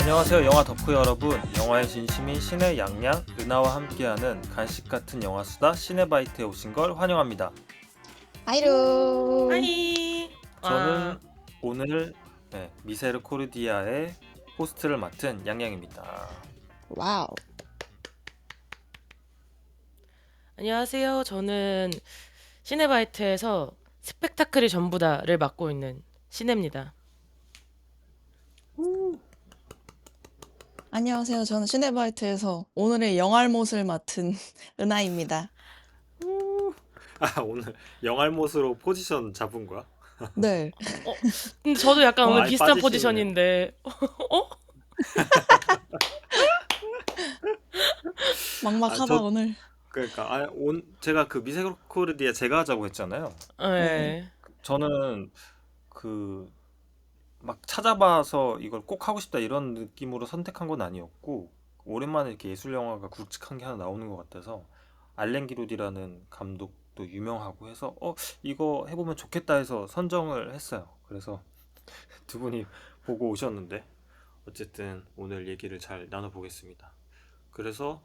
안녕하세요 영화 덕후 여러분. 영화의 진심인 신의 양양 은하와 함께하는 간식 같은 영화 수다 시네바이트에 오신 걸 환영합니다. 하이루. 하이. 저는 와. 오늘 미세르코르디아의 호스트를 맡은 양양입니다. 와우. 안녕하세요. 저는 시네바이트에서 스펙타클이 전부다를 맡고 있는 시네입니다. 안녕하세요. 저는 시네바이트에서 오늘의 영알못을 맡은 은하입니다. 오늘 영알못으로 포지션 잡은 거야? 네. 근데 저도 약간 오늘 아예 비슷한 빠지시네. 포지션인데. 막막하다 오늘. 그러니까 제가 그 미세르코르디아 제가 하자고 했잖아요. 네. 네. 저는 막 찾아봐서 이걸 꼭 하고 싶다 이런 느낌으로 선택한 건 아니었고, 오랜만에 이렇게 예술 영화가 굵직한 게 하나 나오는 것 같아서 알렌 기로디라는 감독도 유명하고 해서 이거 해보면 좋겠다 해서 선정을 했어요. 그래서 두 분이 보고 오셨는데 어쨌든 오늘 얘기를 잘 나눠보겠습니다. 그래서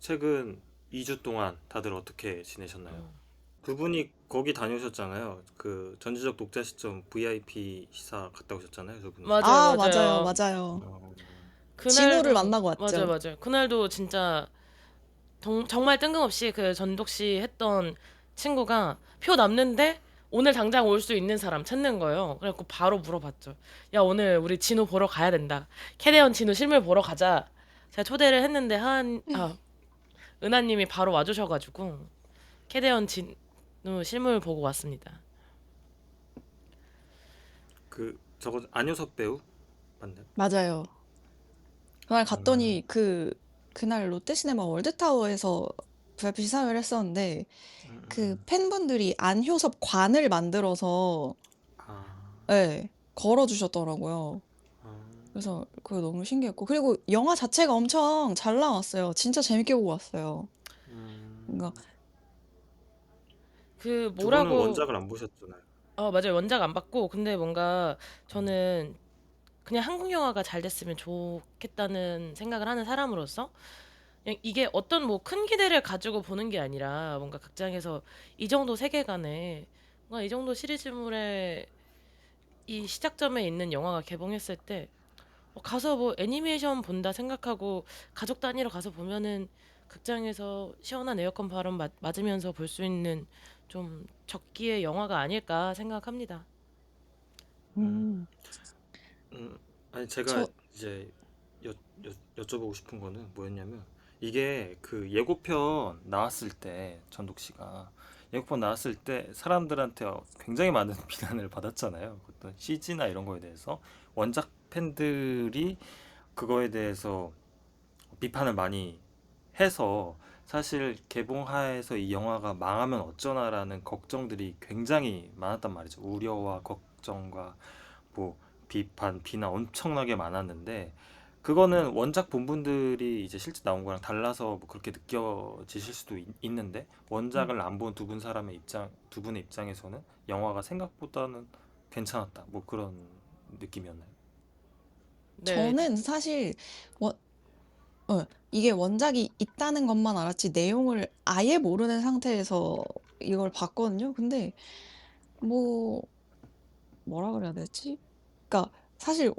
최근 2주 동안 다들 어떻게 지내셨나요? 두 분이 거기 다녀오셨잖아요. 그 전지적 독자 시점 VIP 시사 갔다 오셨잖아요, 두 분이서. 맞아요, 맞아요. 맞아요. 맞아요. 어, 진우를 만나고 맞아요, 왔죠. 맞아요. 그날도 진짜 정말 뜬금없이 그 전독 씨 했던 친구가 표 남는데 오늘 당장 올 수 있는 사람 찾는 거예요. 그래갖고 바로 물어봤죠. 야, 오늘 우리 진우 보러 가야 된다. 캐대언 진우 실물 보러 가자. 제가 초대를 했는데 은하님이 바로 와주셔가지고 캐대언 진우 실물 보고 왔습니다. 저거 안효섭 배우 맞나요? 맞아요. 그날 음, 갔더니 그날 롯데시네마 월드타워에서 VIP 시사회를 했었는데 그 팬분들이 안효섭 관을 만들어서 아, 걸어주셨더라고요. 그래서 그게 너무 신기했고, 그리고 영화 자체가 엄청 잘 나왔어요. 진짜 재밌게 보고 왔어요. 그러니까 그 두 분은 뭐라고 원작을 안 보셨잖아요. 맞아요. 원작 안 받고 근데 뭔가 저는 그냥 한국 영화가 잘 됐으면 좋겠다는 생각을 하는 사람으로서 그냥 이게 어떤 뭐 큰 기대를 가지고 보는 게 아니라 뭔가 극장에서 이 정도 세계관에 뭔가 이 정도 시리즈물의 이 시작점에 있는 영화가 개봉했을 때 가서 뭐 애니메이션 본다 생각하고 가족 단위로 가서 보면은 극장에서 시원한 에어컨 바람 맞으면서 볼 수 있는 좀 적기의 영화가 아닐까 생각합니다. 음, 음, 음, 아니 제가 저, 이제 여쭤보고 싶은 거는 뭐였냐면, 이게 그 예고편 나왔을 때 전독 씨가 예고편 나왔을 때 사람들한테 굉장히 많은 비난을 받았잖아요. 어떤 CG나 이런 거에 대해서 원작 팬들이 그거에 대해서 비판을 많이 해서 사실 개봉하에서 이 영화가 망하면 어쩌나라는 걱정들이 굉장히 많았단 말이죠. 우려와 걱정과 뭐 비판, 비난 엄청나게 많았는데, 그거는 원작 본분들이 이제 실제 나온 거랑 달라서 뭐 그렇게 느껴지실 수도 있는데, 음, 원작을 안 본 두 분의 입장에서는 영화가 생각보다는 괜찮았다, 뭐 그런 느낌이었나요? 네. 저는 사실 원, 이게 원작이 있다는 것만 알았지 내용을 아예 모르는 상태에서 이걸 봤거든요. 근데 뭐 뭐라 그래야 되지? 그러니까 사실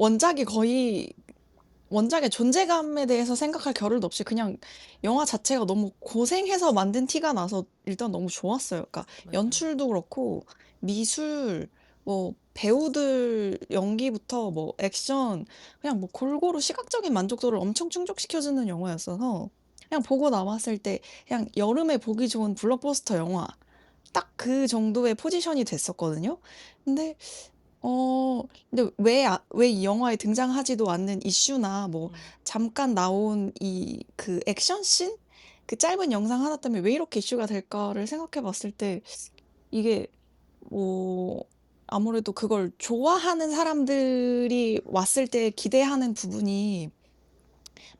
원작의 존재감에 대해서 생각할 겨를도 없이 그냥 영화 자체가 너무 고생해서 만든 티가 나서 일단 너무 좋았어요. 그러니까 맞아요. 연출도 그렇고 미술, 뭐 배우들 연기부터 뭐 액션, 그냥 뭐 골고루 시각적인 만족도를 엄청 충족시켜주는 영화였어서 그냥 보고 남았을 때 그냥 여름에 보기 좋은 블록버스터 영화 딱 그 정도의 포지션이 됐었거든요. 근데 근데 왜 이 영화에 등장하지도 않는 이슈나 뭐 음. 잠깐 나온 그 액션 씬? 그 짧은 영상 하나 때문에 왜 이렇게 이슈가 될까를 생각해 봤을 때 이게 뭐 아무래도 그걸 좋아하는 사람들이 왔을 때 기대하는 부분이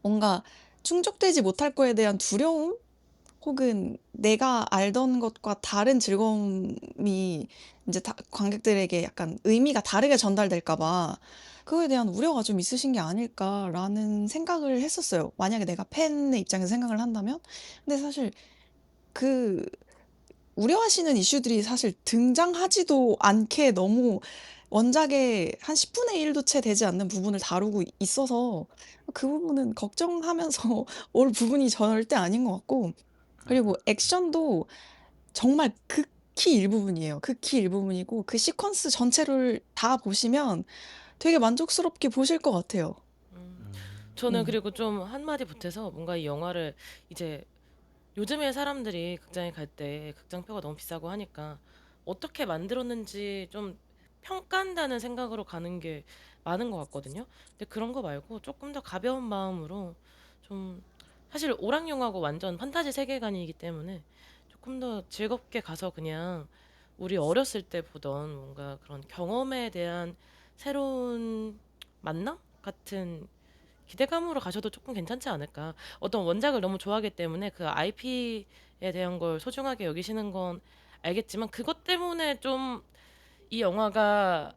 뭔가 충족되지 못할 거에 대한 두려움? 혹은 내가 알던 것과 다른 즐거움이 이제 관객들에게 약간 의미가 다르게 전달될까 봐 그거에 대한 우려가 좀 있으신 게 아닐까라는 생각을 했었어요. 만약에 내가 팬의 입장에서 생각을 한다면. 근데 사실 그 우려하시는 이슈들이 사실 등장하지도 않게 너무 원작의 한 10분의 1도 채 되지 않는 부분을 다루고 있어서 그 부분은 걱정하면서 올 부분이 절대 아닌 것 같고, 그리고 액션도 정말 극히 일부분이에요. 극히 일부분이고 그 시퀀스 전체를 다 보시면 되게 만족스럽게 보실 것 같아요. 음. 저는 음. 그리고 좀 한마디 보태서 뭔가 이 영화를 이제 요즘에 사람들이 극장에 갈 때 극장표가 너무 비싸고 하니까 어떻게 만들었는지 좀 평가한다는 생각으로 가는 게 많은 것 같거든요. 근데 그런 거 말고 조금 더 가벼운 마음으로 좀 사실 오락 영화고 완전 판타지 세계관이기 때문에 조금 더 즐겁게 가서 그냥 우리 어렸을 때 보던 뭔가 그런 경험에 대한 새로운 만남 같은 기대감으로 가셔도 조금 괜찮지 않을까. 어떤 원작을 너무 좋아하기 때문에 그 IP에 대한 걸 소중하게 여기시는 건 알겠지만 그것 때문에 좀 이 영화가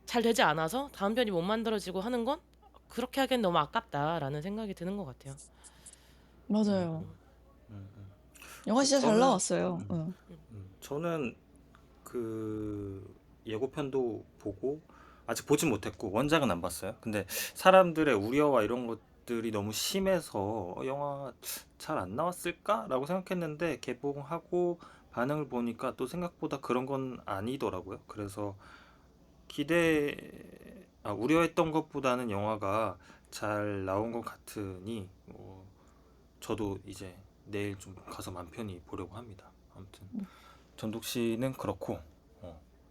잘 되지 않아서 다음 편이 못 만들어지고 하는 건 그렇게 하기엔 너무 아깝다라는 생각이 드는 것 같아요. 맞아요. 음, 음. 영화 진짜 잘 저는 나왔어요. 응. 저는 그 예고편도 보고 아직 보진 못했고 원작은 안 봤어요. 근데 사람들의 우려와 이런 것들이 너무 심해서 영화 잘 안 나왔을까라고 생각했는데 개봉하고 반응을 보니까 또 생각보다 그런 건 아니더라고요. 그래서 우려했던 것보다는 영화가 잘 나온 것 같으니 저도 이제 내일 좀 가서 맘 편히 보려고 합니다. 아무튼 전독 씨는 그렇고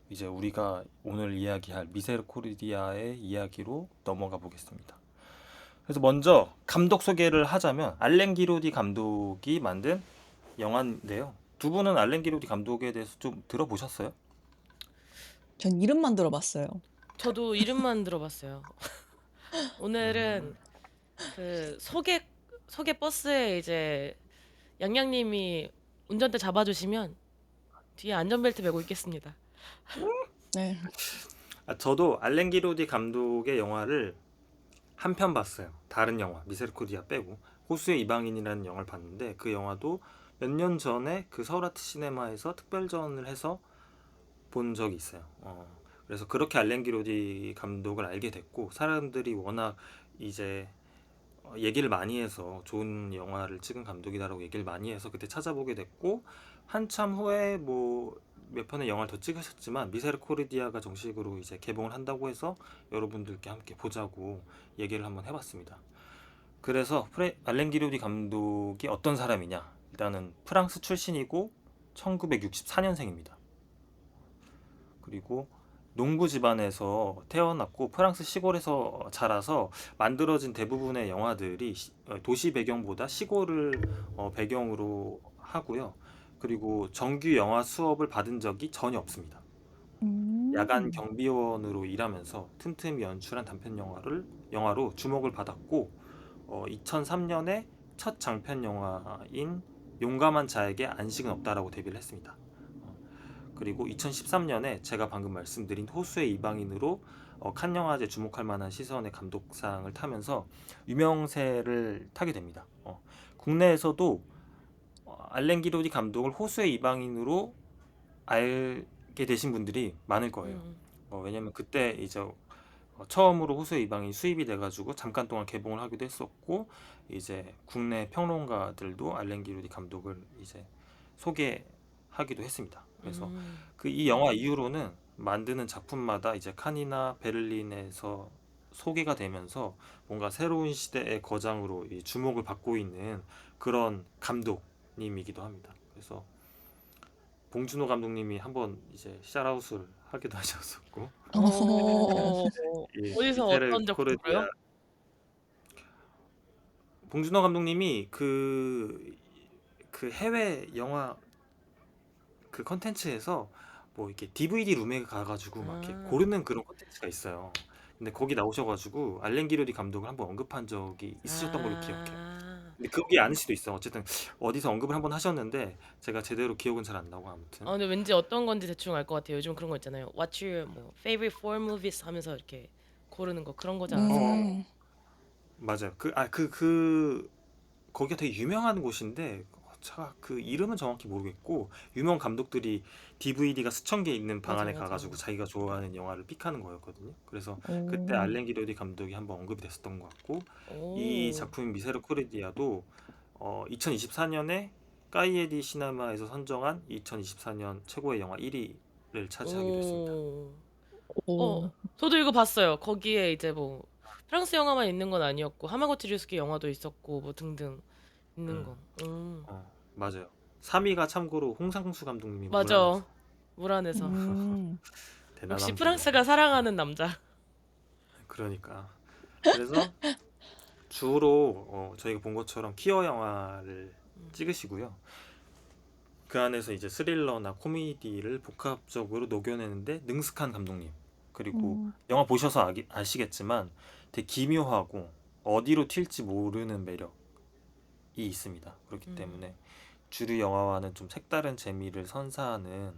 이제 우리가 오늘 이야기할 미세르코리디아의 이야기로 넘어가 보겠습니다. 그래서 먼저 감독 소개를 하자면 알렌 기로디 감독이 만든 영화인데요. 두 분은 알렌 기로디 감독에 대해서 좀 들어보셨어요? 전 이름만 들어봤어요. 저도 이름만 들어봤어요. 오늘은 그 소개 버스에 이제 양양님이 운전대 잡아주시면 뒤에 안전벨트 매고 있겠습니다. 네. 저도 알렌 기로디 감독의 영화를 한 편 봤어요. 다른 영화 미세르코디아 빼고 호수의 이방인이라는 영화를 봤는데 그 영화도 몇 년 전에 그 서울 아트 시네마에서 특별전을 해서 본 적이 있어요. 그래서 그렇게 알렌 기로디 감독을 알게 됐고 사람들이 워낙 이제 얘기를 많이 해서 좋은 영화를 찍은 감독이다라고 얘기를 많이 해서 그때 찾아보게 됐고 한참 후에 뭐 몇 편의 영화를 더 찍으셨지만 미세르코리디아가 정식으로 이제 개봉을 한다고 해서 여러분들께 함께 보자고 얘기를 한번 해봤습니다. 그래서 알렌 기로디 감독이 어떤 사람이냐? 일단은 프랑스 출신이고 1964년생입니다. 그리고 농부 집안에서 태어났고 프랑스 시골에서 자라서 만들어진 대부분의 영화들이 도시 배경보다 시골을 배경으로 하고요. 그리고 정규 영화 수업을 받은 적이 전혀 없습니다. 야간 경비원으로 일하면서 틈틈이 연출한 단편 영화로 주목을 받았고 2003년에 첫 장편 영화인 용감한 자에게 안식은 없다라고 데뷔를 했습니다. 그리고 2013년에 제가 방금 말씀드린 호수의 이방인으로 칸 영화제 주목할 만한 시선의 감독상을 타면서 유명세를 타게 됩니다. 국내에서도 알렌 기로디 감독을 호수의 이방인으로 알게 되신 분들이 많을 거예요. 왜냐면 그때 이제 처음으로 호수의 이방인이 수입이 돼가지고 잠깐 동안 개봉을 하기도 했었고 이제 국내 평론가들도 알렌 기로디 감독을 이제 소개하기도 했습니다. 그래서 그 이 영화 이후로는 만드는 작품마다 이제 칸이나 베를린에서 소개가 되면서 뭔가 새로운 시대의 거장으로 이 주목을 받고 있는 그런 감독님이기도 합니다. 그래서 봉준호 감독님이 한번 이제 샤라웃을 하기도 하셨었고 이 어디서 미세르 어떤 코르디아 적으로요? 봉준호 감독님이 그 해외 영화 그 컨텐츠에서 뭐 이렇게 DVD 룸에 가가지고 막 이렇게 아, 고르는 그런 컨텐츠가 있어요. 근데 거기 나오셔가지고 알렌 기로디 감독을 한번 언급한 적이 있으셨던 걸로 기억해요. 아, 근데 그게 아닐 수도 있어. 어쨌든 어디서 언급을 한번 하셨는데 제가 제대로 기억은 잘 안 나고 아무튼. 근데 왠지 어떤 건지 대충 알 것 같아요. 요즘 그런 거 있잖아요. What's your 뭐 favorite four movies 하면서 이렇게 고르는 거 그런 거지 않았을까요? 어, 맞아요. 그 거기가 되게 유명한 곳인데 제가 그 이름은 정확히 모르겠고 유명 감독들이 DVD가 수천 개 있는 방 맞아, 안에 맞아. 가가지고 자기가 좋아하는 영화를 픽하는 거였거든요. 그래서 그때 오. 알렌 기로디 감독이 한번 언급이 됐었던 것 같고 이 오, 작품 미세르 코르디아도 2024년에 까이에디 시네마에서 선정한 2024년 최고의 영화 1위를 차지하기도 했습니다. 오, 오. 저도 이거 봤어요. 거기에 이제 뭐 프랑스 영화만 있는 건 아니었고 하마구치 류스키 영화도 있었고 뭐 등등 있는 음, 거. 맞아요. 3위가 참고로 홍상수 감독님이 물 맞아. 안에서 물 안에서. 음. 역시 대단한 분이야. 프랑스가 사랑하는 남자. 그러니까 그래서 주로 저희가 본 것처럼 키어 영화를 찍으시고요. 그 안에서 이제 스릴러나 코미디를 복합적으로 녹여내는데 능숙한 감독님. 그리고 음. 영화 보셔서 아시겠지만 되게 기묘하고 어디로 튈지 모르는 매력이 있습니다. 그렇기 음. 때문에 주류 영화와는 좀 색다른 재미를 선사하는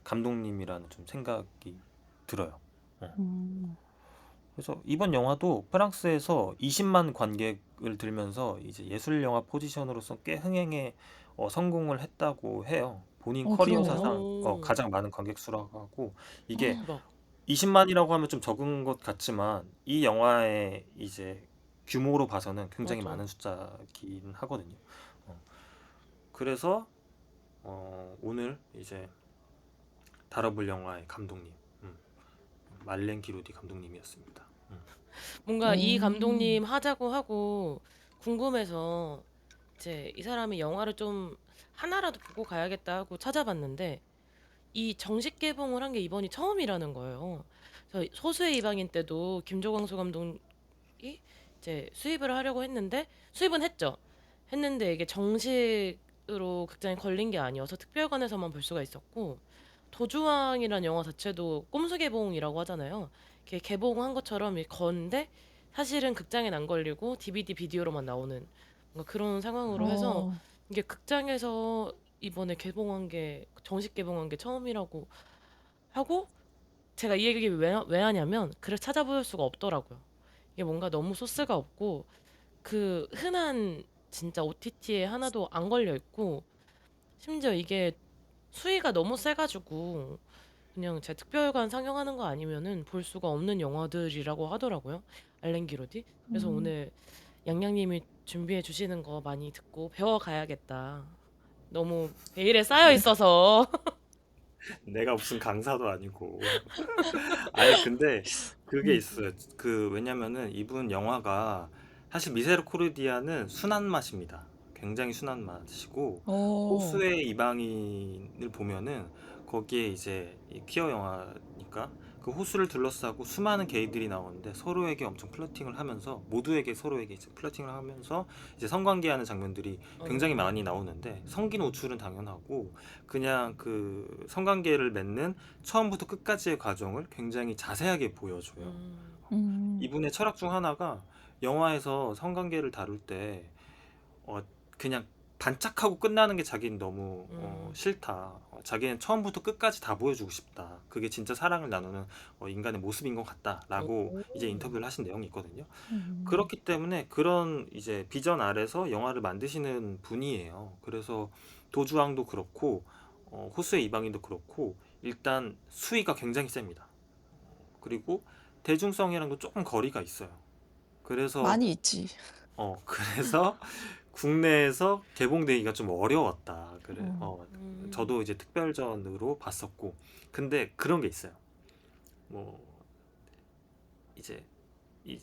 감독님이라는 좀 생각이 들어요. 음. 그래서 이번 영화도 프랑스에서 20만 관객을 들면서 이제 예술 영화 포지션으로서 꽤 흥행에 성공을 했다고 해요. 본인 커리어 그러네요. 사상 오, 가장 많은 관객 수라고 하고 이게 대박. 20만이라고 하면 좀 적은 것 같지만 이 영화의 이제 규모로 봐서는 굉장히 맞아. 많은 숫자긴 하거든요. 어, 그래서 오늘 이제 다뤄볼 영화의 감독님 말렌 기로디 감독님이었습니다. 뭔가 이 음. 감독님 하자고 하고 궁금해서 이제 이 사람이 영화를 좀 하나라도 보고 가야겠다 하고 찾아봤는데 이 정식 개봉을 한 게 이번이 처음이라는 거예요. 그래서 소수의 이방인 때도 김조광수 감독이 이제 수입을 하려고 했는데 수입은 했죠. 했는데 이게 정식으로 극장에 걸린 게 아니어서 특별관에서만 볼 수가 있었고 도주왕이라는 영화 자체도 꼼수 개봉이라고 하잖아요. 이렇게 개봉한 것처럼 건데 사실은 극장엔 안 걸리고 DVD 비디오로만 나오는 뭔가 그런 상황으로 해서 어. 이게 극장에서 이번에 개봉한 게 정식 개봉한 게 처음이라고 하고 제가 이 얘기 왜 하냐면 글을 찾아볼 수가 없더라고요. 이게 뭔가 너무 소스가 없고 그 흔한 진짜 OTT에 하나도 안 걸려 있고 심지어 이게 수위가 너무 세가지고 그냥 제 특별관 상영하는 거 아니면은 볼 수가 없는 영화들이라고 하더라고요. 알렌 기로디. 그래서 음. 오늘 양양님이 준비해 주시는 거 많이 듣고 배워가야겠다. 너무 베일에 쌓여 있어서. 내가 무슨 강사도 아니고. 아니 근데 그게 음. 있어요. 왜냐면은 이분 영화가 사실 미세르 코르디아는 순한 맛입니다. 굉장히 순한 맛이고 어. 호수의 이방인을 보면은 거기에 이제 이 퀴어 영화니까 그 호수를 둘러싸고 수많은 게이들이 나오는데 서로에게 엄청 플러팅을 하면서 모두에게 서로에게 이제 플러팅을 하면서 이제 성관계하는 장면들이 굉장히 많이 나오는데 성기 노출은 당연하고 그냥 그 성관계를 맺는 처음부터 끝까지의 과정을 굉장히 자세하게 보여줘요. 음. 이분의 철학 중 하나가 영화에서 성관계를 다룰 때 어, 그냥 반짝하고 끝나는 게 자기는 너무 싫다. 자기는 처음부터 끝까지 다 보여주고 싶다. 그게 진짜 사랑을 나누는 인간의 모습인 것 같다라고 이제 인터뷰를 하신 내용이 있거든요. 음. 그렇기 때문에 그런 이제 비전 아래서 영화를 만드시는 분이에요. 그래서 도주왕도 그렇고 호수의 이방인도 그렇고 일단 수위가 굉장히 셉니다. 그리고 대중성이랑도 조금 거리가 있어요. 그래서 많이 있지. 그래서 국내에서 개봉되기가 좀 어려웠다. 그래. 어. 저도 이제 특별전으로 봤었고. 근데 그런 게 있어요. 뭐 이제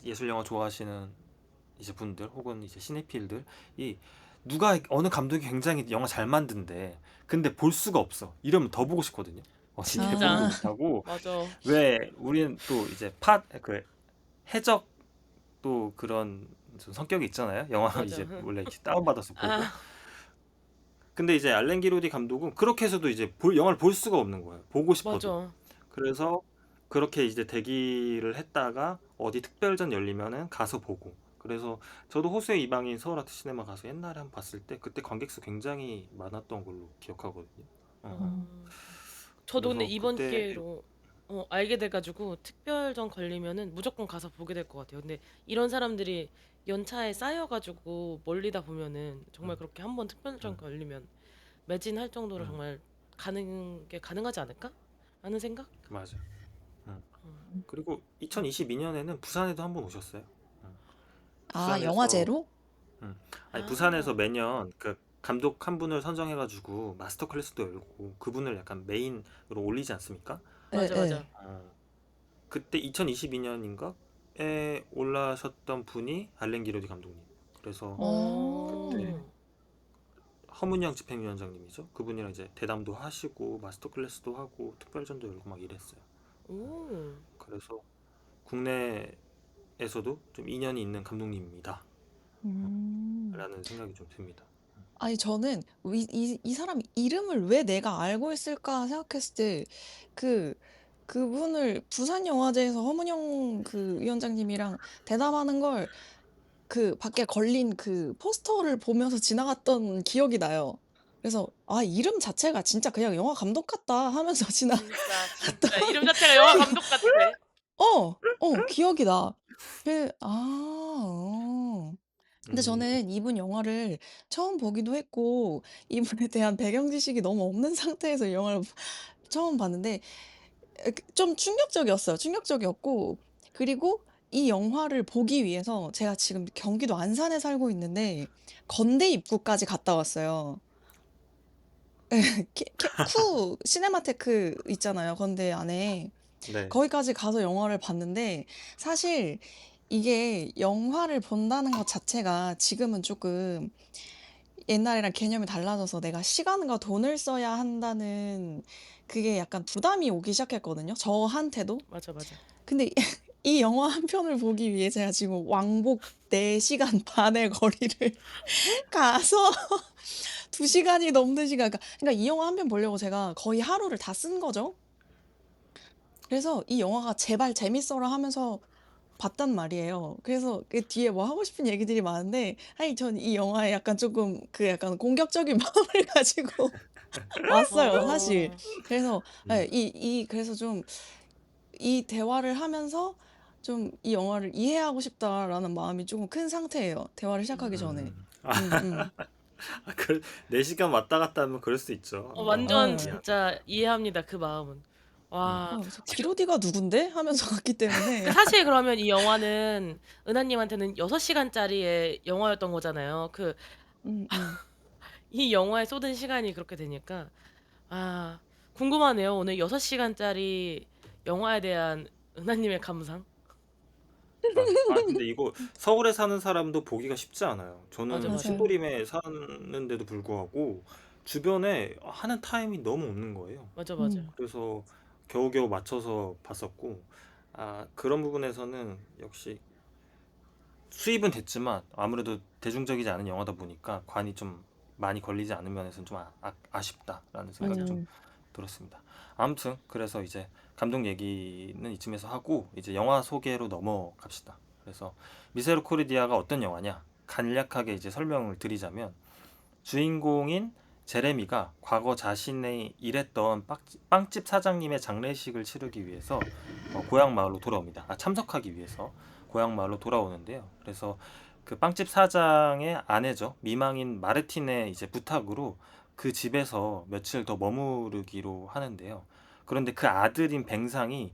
예술 영화 좋아하시는 이제 분들 혹은 이제 시네필들 이 누가 어느 감독이 굉장히 영화 잘 만든대. 근데 볼 수가 없어. 이러면 더 보고 싶거든요. 이게 보지도 진짜. 아. 못하고 맞아. 왜 우리는 또 이제 그 해적 또 그런 좀 성격이 있잖아요. 영화 맞아. 이제 원래 이렇게 다운받아서 보고. 아, 근데 이제 알렌 기로디 감독은 그렇게 해서도 이제 영화를 볼 수가 없는 거예요. 보고 싶어도. 맞아. 그래서 그렇게 이제 대기를 했다가 어디 특별전 열리면은 가서 보고. 그래서 저도 호수의 이방인 서울 아트 시네마 가서 옛날에 한번 봤을 때 그때 관객수 굉장히 많았던 걸로 기억하거든요. 음. 저도 근데 그래서 이번 그때 기회로 알게 돼가지고 특별전 걸리면은 무조건 가서 보게 될 것 같아요. 근데 이런 사람들이 연차에 쌓여가지고 멀리다 보면은 정말 음, 그렇게 한번 특별전 음, 걸리면 매진할 정도로 음, 정말 가능하지 않을까? 라는 생각? 맞아. 음. 음. 그리고 2022년에는 부산에도 한번 오셨어요. 음. 아, 부산에서 영화제로? 아니 아, 부산에서 매년 그 감독 한 분을 선정해가지고 마스터 클래스도 열고 그분을 약간 메인으로 올리지 않습니까? 예, 맞아, 예. 맞아. 그때 2022년인가에 올라셨던 분이 알렌 기로디 감독님. 그래서 그때 어. 어, 허문영 집행위원장님이죠. 그분이랑 이제 대담도 하시고 마스터 클래스도 하고 특별전도 열고 막 이랬어요. 오, 그래서 국내에서도 좀 인연이 있는 감독님입니다. 음. 라는 생각이 좀 듭니다. 아니, 저는 이 사람 이름을 왜 내가 알고 있을까 생각했을 때, 그, 그분을 부산 영화제에서 허문영 그 위원장님이랑 대담하는 걸 그 밖에 걸린 그 포스터를 보면서 지나갔던 기억이 나요. 그래서, 아, 이름 자체가 진짜 그냥 영화 감독 같다 하면서 진짜, 지나갔던 진짜. 이름 자체가 영화 감독 같아. 기억이 나. 어. 근데 음, 저는 이분 영화를 처음 보기도 했고, 이분에 대한 배경 지식이 너무 없는 상태에서 이 영화를 처음 봤는데, 좀 충격적이었어요. 충격적이었고, 그리고 이 영화를 보기 위해서 제가 지금 경기도 안산에 살고 있는데, 건대 입구까지 갔다 왔어요. 쿠 시네마테크 있잖아요. 건대 안에. 네. 거기까지 가서 영화를 봤는데, 사실 이게 영화를 본다는 것 자체가 지금은 조금 옛날이랑 개념이 달라져서 내가 시간과 돈을 써야 한다는 그게 약간 부담이 오기 시작했거든요. 저한테도. 맞아, 맞아. 근데 이 영화 한 편을 보기 위해 제가 지금 왕복 4시간 반의 거리를 가서 2시간이 넘는 시간. 그러니까 이 영화 한 편 보려고 제가 거의 하루를 다 쓴 거죠. 그래서 이 영화가 제발 재밌어라 하면서 봤단 말이에요. 그래서 그 뒤에 뭐 하고 싶은 얘기들이 많은데, 아니, 전 이 영화에 약간 조금 그 약간 공격적인 마음을 가지고 왔어요, 사실. 어, 그래서, 음, 예, 그래서 좀 이 대화를 하면서 좀 이 영화를 이해하고 싶다라는 마음이 조금 큰 상태예요. 대화를 시작하기 전에. 음. 음, 음. 아, 4시간 왔다 갔다 하면 그럴 수 있죠. 완전 예. 이해합니다. 진짜 이해합니다. 그 마음은. 음. 와, 그래서 기로디가 누군데? 하면서 갔기 때문에. 사실 그러면 이 영화는 은하님한테는 6시간짜리의 영화였던 거잖아요. 음, 음. 이 영화에 쏟은 시간이 그렇게 되니까, 아, 궁금하네요. 오늘 6시간짜리 영화에 대한 은하님의 감상? 맞아. 아, 근데 이거 서울에 사는 사람도 보기가 쉽지 않아요. 맞아, 저는 맞아. 맞아요. 신도림에 사는데도 불구하고 주변에 하는 타임이 너무 없는 거예요. 맞아, 맞아. 음, 그래서 겨우겨우 맞춰서 봤었고, 아, 그런 부분에서는 역시 수입은 됐지만 아무래도 대중적이지 않은 영화다 보니까 관이 좀 많이 걸리지 않은 면에서는 좀 아쉽다라는 생각이 좀 맞아요. 들었습니다. 아무튼 그래서 이제 감독 얘기는 이쯤에서 하고 이제 영화 소개로 넘어갑시다. 그래서 미세로 코리디아가 어떤 영화냐? 간략하게 이제 설명을 드리자면 주인공인 제레미가 과거 자신의 일했던 빵집 사장님의 장례식을 치르기 위해서 고향 마을로 돌아옵니다. 아, 참석하기 위해서 고향 마을로 돌아오는데요. 그래서 그 빵집 사장의 아내죠. 미망인 마르틴의 이제 부탁으로 그 집에서 며칠 더 머무르기로 하는데요. 그런데 그 아들인 뱅상이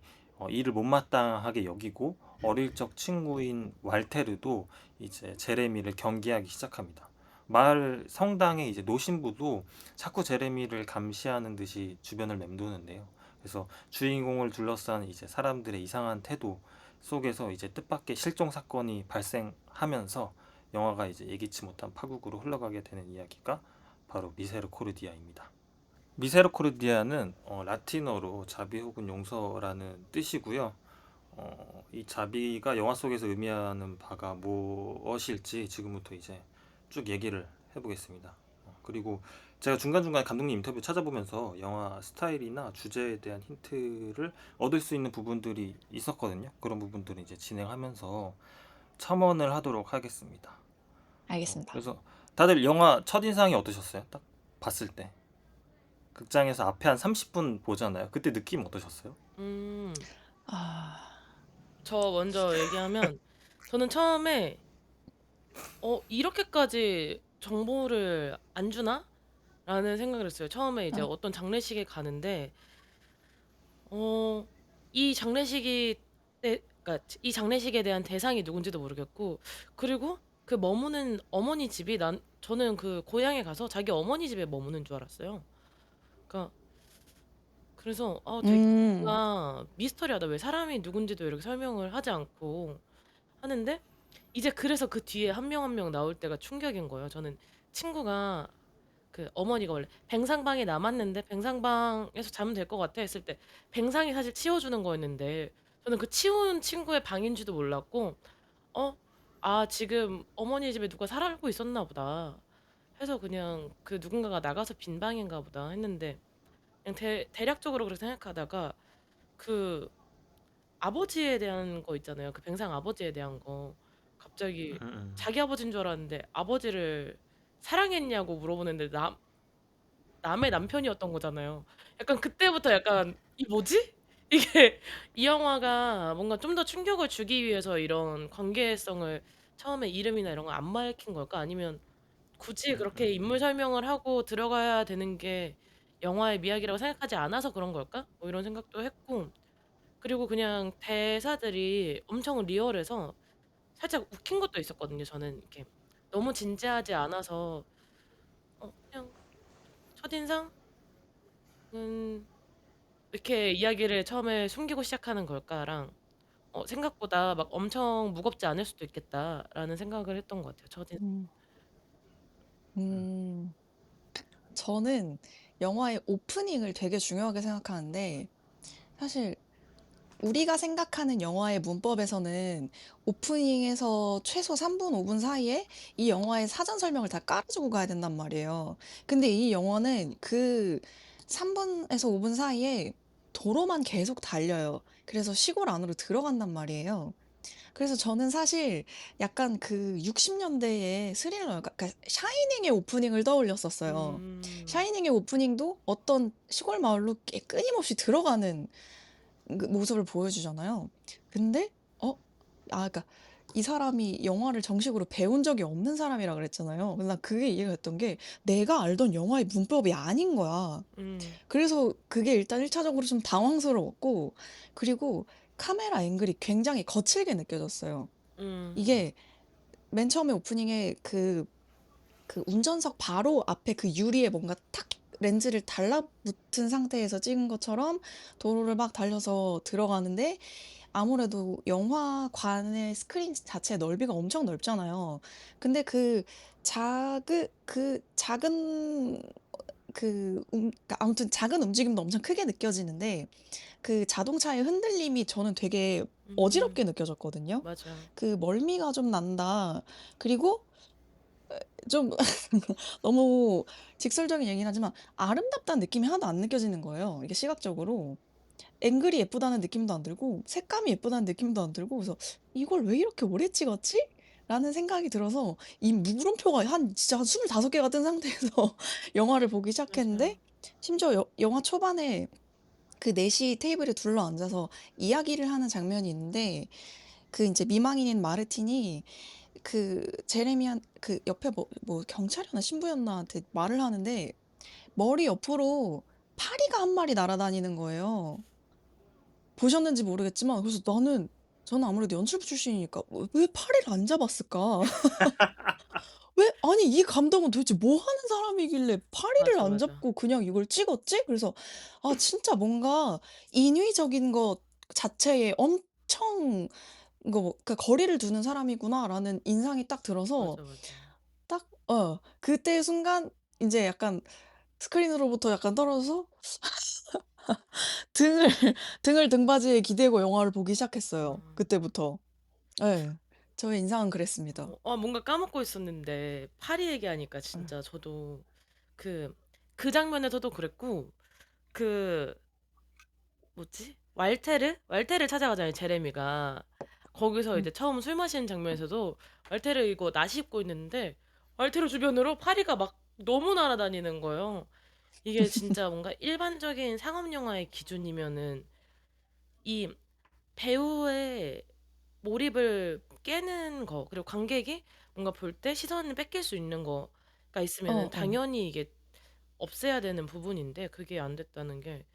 이를 못마땅하게 여기고 어릴 적 친구인 왈테르도 이제 제레미를 경계하기 시작합니다. 마을 성당의 이제 노신부도 자꾸 제레미를 감시하는 듯이 주변을 맴도는데요. 그래서 주인공을 둘러싼 이제 사람들의 이상한 태도 속에서 이제 뜻밖의 실종 사건이 발생하면서 영화가 이제 예기치 못한 파국으로 흘러가게 되는 이야기가 바로 미세르코르디아입니다. 미세르코르디아는 라틴어로 자비 혹은 용서라는 뜻이고요. 이 자비가 영화 속에서 의미하는 바가 무엇일지 지금부터 이제 쭉 얘기를 해보겠습니다. 그리고 제가 중간중간 감독님 인터뷰 찾아보면서 영화 스타일이나 주제에 대한 힌트를 얻을 수 있는 부분들이 있었거든요. 그런 부분들을 이제 진행하면서 첨언을 하도록 하겠습니다. 알겠습니다. 그래서 다들 영화 첫인상이 어떠셨어요? 딱 봤을 때. 극장에서 앞에 한 30분 보잖아요. 그때 느낌 어떠셨어요? 음, 아, 저 먼저 얘기하면 저는 처음에 이렇게까지 정보를 안 주나? 라는 생각을 했어요. 처음에 이제 어, 어떤 장례식에 가는데 어, 이 장례식이 그러니까 이 장례식에 대한 대상이 누군지도 모르겠고 그리고 그 머무는 어머니 집이 저는 그 고향에 가서 자기 어머니 집에 머무는 줄 알았어요. 그러니까 그래서 되게 음, 뭔가 미스터리하다. 왜 사람이 누군지도 이렇게 설명을 하지 않고 하는데 이제 그래서 그 뒤에 한 명 한 명 나올 때가 충격인 거예요. 저는 친구가 그 어머니가 원래 뱅상방에 남았는데 뱅상방에서 자면 될 것 같아 했을 때 뱅상이 사실 치워주는 거였는데 저는 그 치운 친구의 방인지도 몰랐고 어? 지금 어머니 집에 누가 살고 있었나 보다 해서 그냥 그 누군가가 나가서 빈 방인가 보다 했는데 그냥 대략적으로 그렇게 생각하다가 그 아버지에 대한 거 있잖아요. 그 뱅상 아버지에 대한 거 갑자기 자기 아버지인 줄 알았는데 아버지를 사랑했냐고 물어보는데 남의 남편이었던 거잖아요. 약간 그때부터 약간 이 뭐지? 이게 이 영화가 뭔가 좀 더 충격을 주기 위해서 이런 관계성을 처음에 이름이나 이런 거 안 밝힌 걸까? 아니면 굳이 그렇게 인물 설명을 하고 들어가야 되는 게 영화의 미학이라고 생각하지 않아서 그런 걸까? 뭐 이런 생각도 했고 그리고 그냥 대사들이 엄청 리얼해서 살짝 웃긴 것도 있었거든요. 저는 이렇게 너무 진지하지 않아서 그냥 첫인상은 이렇게 이야기를 처음에 숨기고 시작하는 걸까랑 생각보다 막 엄청 무겁지 않을 수도 있겠다라는 생각을 했던 것 같아요. 첫인상. 음, 음. 저는 영화의 오프닝을 되게 중요하게 생각하는데, 사실 우리가 생각하는 영화의 문법에서는 오프닝에서 최소 3분, 5분 사이에 이 영화의 사전 설명을 다 깔아주고 가야 된단 말이에요. 근데 이 영화는 그 3분에서 5분 사이에 도로만 계속 달려요. 그래서 시골 안으로 들어간단 말이에요. 그래서 저는 사실 약간 그 60년대의 스릴러, 그러니까 샤이닝의 오프닝을 떠올렸었어요. 음, 샤이닝의 오프닝도 어떤 시골 마을로 끊임없이 들어가는 그 모습을 보여주잖아요. 근데 그러니까 이 사람이 영화를 정식으로 배운 적이 없는 사람이라 그랬잖아요. 근데 난 그게 이해가 됐던 게 내가 알던 영화의 문법이 아닌 거야. 음, 그래서 그게 일단 1차적으로 좀 당황스러웠고, 그리고 카메라 앵글이 굉장히 거칠게 느껴졌어요. 음, 이게 맨 처음에 오프닝에 그 운전석 바로 앞에 그 유리에 뭔가 탁 렌즈를 달라붙은 상태에서 찍은 것처럼 도로를 막 달려서 들어가는데, 아무래도 영화관의 스크린 자체 넓이가 엄청 넓잖아요. 근데 그 작은 그러니까 아무튼 작은 움직임도 엄청 크게 느껴지는데, 그 자동차의 흔들림이 저는 되게 음, 어지럽게 느껴졌거든요. 맞아. 그 멀미가 좀 난다. 그리고 좀 너무 직설적인 얘기긴 하지만 아름답다는 느낌이 하나도 안 느껴지는 거예요. 이게 시각적으로. 앵글이 예쁘다는 느낌도 안 들고 색감이 예쁘다는 느낌도 안 들고, 그래서 '이걸 왜 이렇게 오래 찍었지?' 라는 생각이 들어서 이 물음표가 진짜 한 25개가 뜬 상태에서 영화를 보기 맞아. 시작했는데, 심지어 영화 초반에 그 넷이 테이블에 둘러앉아서 이야기를 하는 장면이 있는데, 그 인제 미망인인 마르틴이 제레미한 옆에 뭐 경찰이었나 신부였나한테 말을 하는데, 머리 옆으로 파리가 한 마리 날아다니는 거예요. 보셨는지 모르겠지만, 그래서 저는 아무래도 연출부 출신이니까 '왜 파리를 안 잡았을까?' 왜 아니 이 감독은 도대체 뭐 하는 사람이길래 파리를 맞아, 안 맞아. 잡고 그냥 이걸 찍었지? 그래서 진짜 뭔가 인위적인 것 자체에 엄청 그러니까 '거리를 두는 사람이구나.'라는 인상이 딱 들어서, 맞아, 맞아. 그때 순간 인제 약간 스크린으로부터 약간 떨어져서 등을 등을 등받이에 기대고 영화를 보기 시작했어요, 음. 그때부터. 예. 저의 인상은 그랬습니다. 뭔가 까먹고 있었는데 파리 얘기하니까 예. 진짜 저도 그 그 장면에서도 그랬고 그 뭐지? 왈테를 찾아가잖아요, 제레미가. 거기서 음. 이제 처음 술 마시는 장면에서도 알테르 이거 나시 입고 있는데 알테르 주변으로 파리가 막 너무 날아다니는 거예요. 이게 진짜 뭔가 일반적인 상업 영화의 기준이면은 이 배우의 몰입을 깨는 거, 그리고 관객이 뭔가 볼 때 시선을 뺏길 수 있는 거가 어, 있으면은 어. 당연히 이게 없애야 되는 부분인데 그게 안 됐다는 게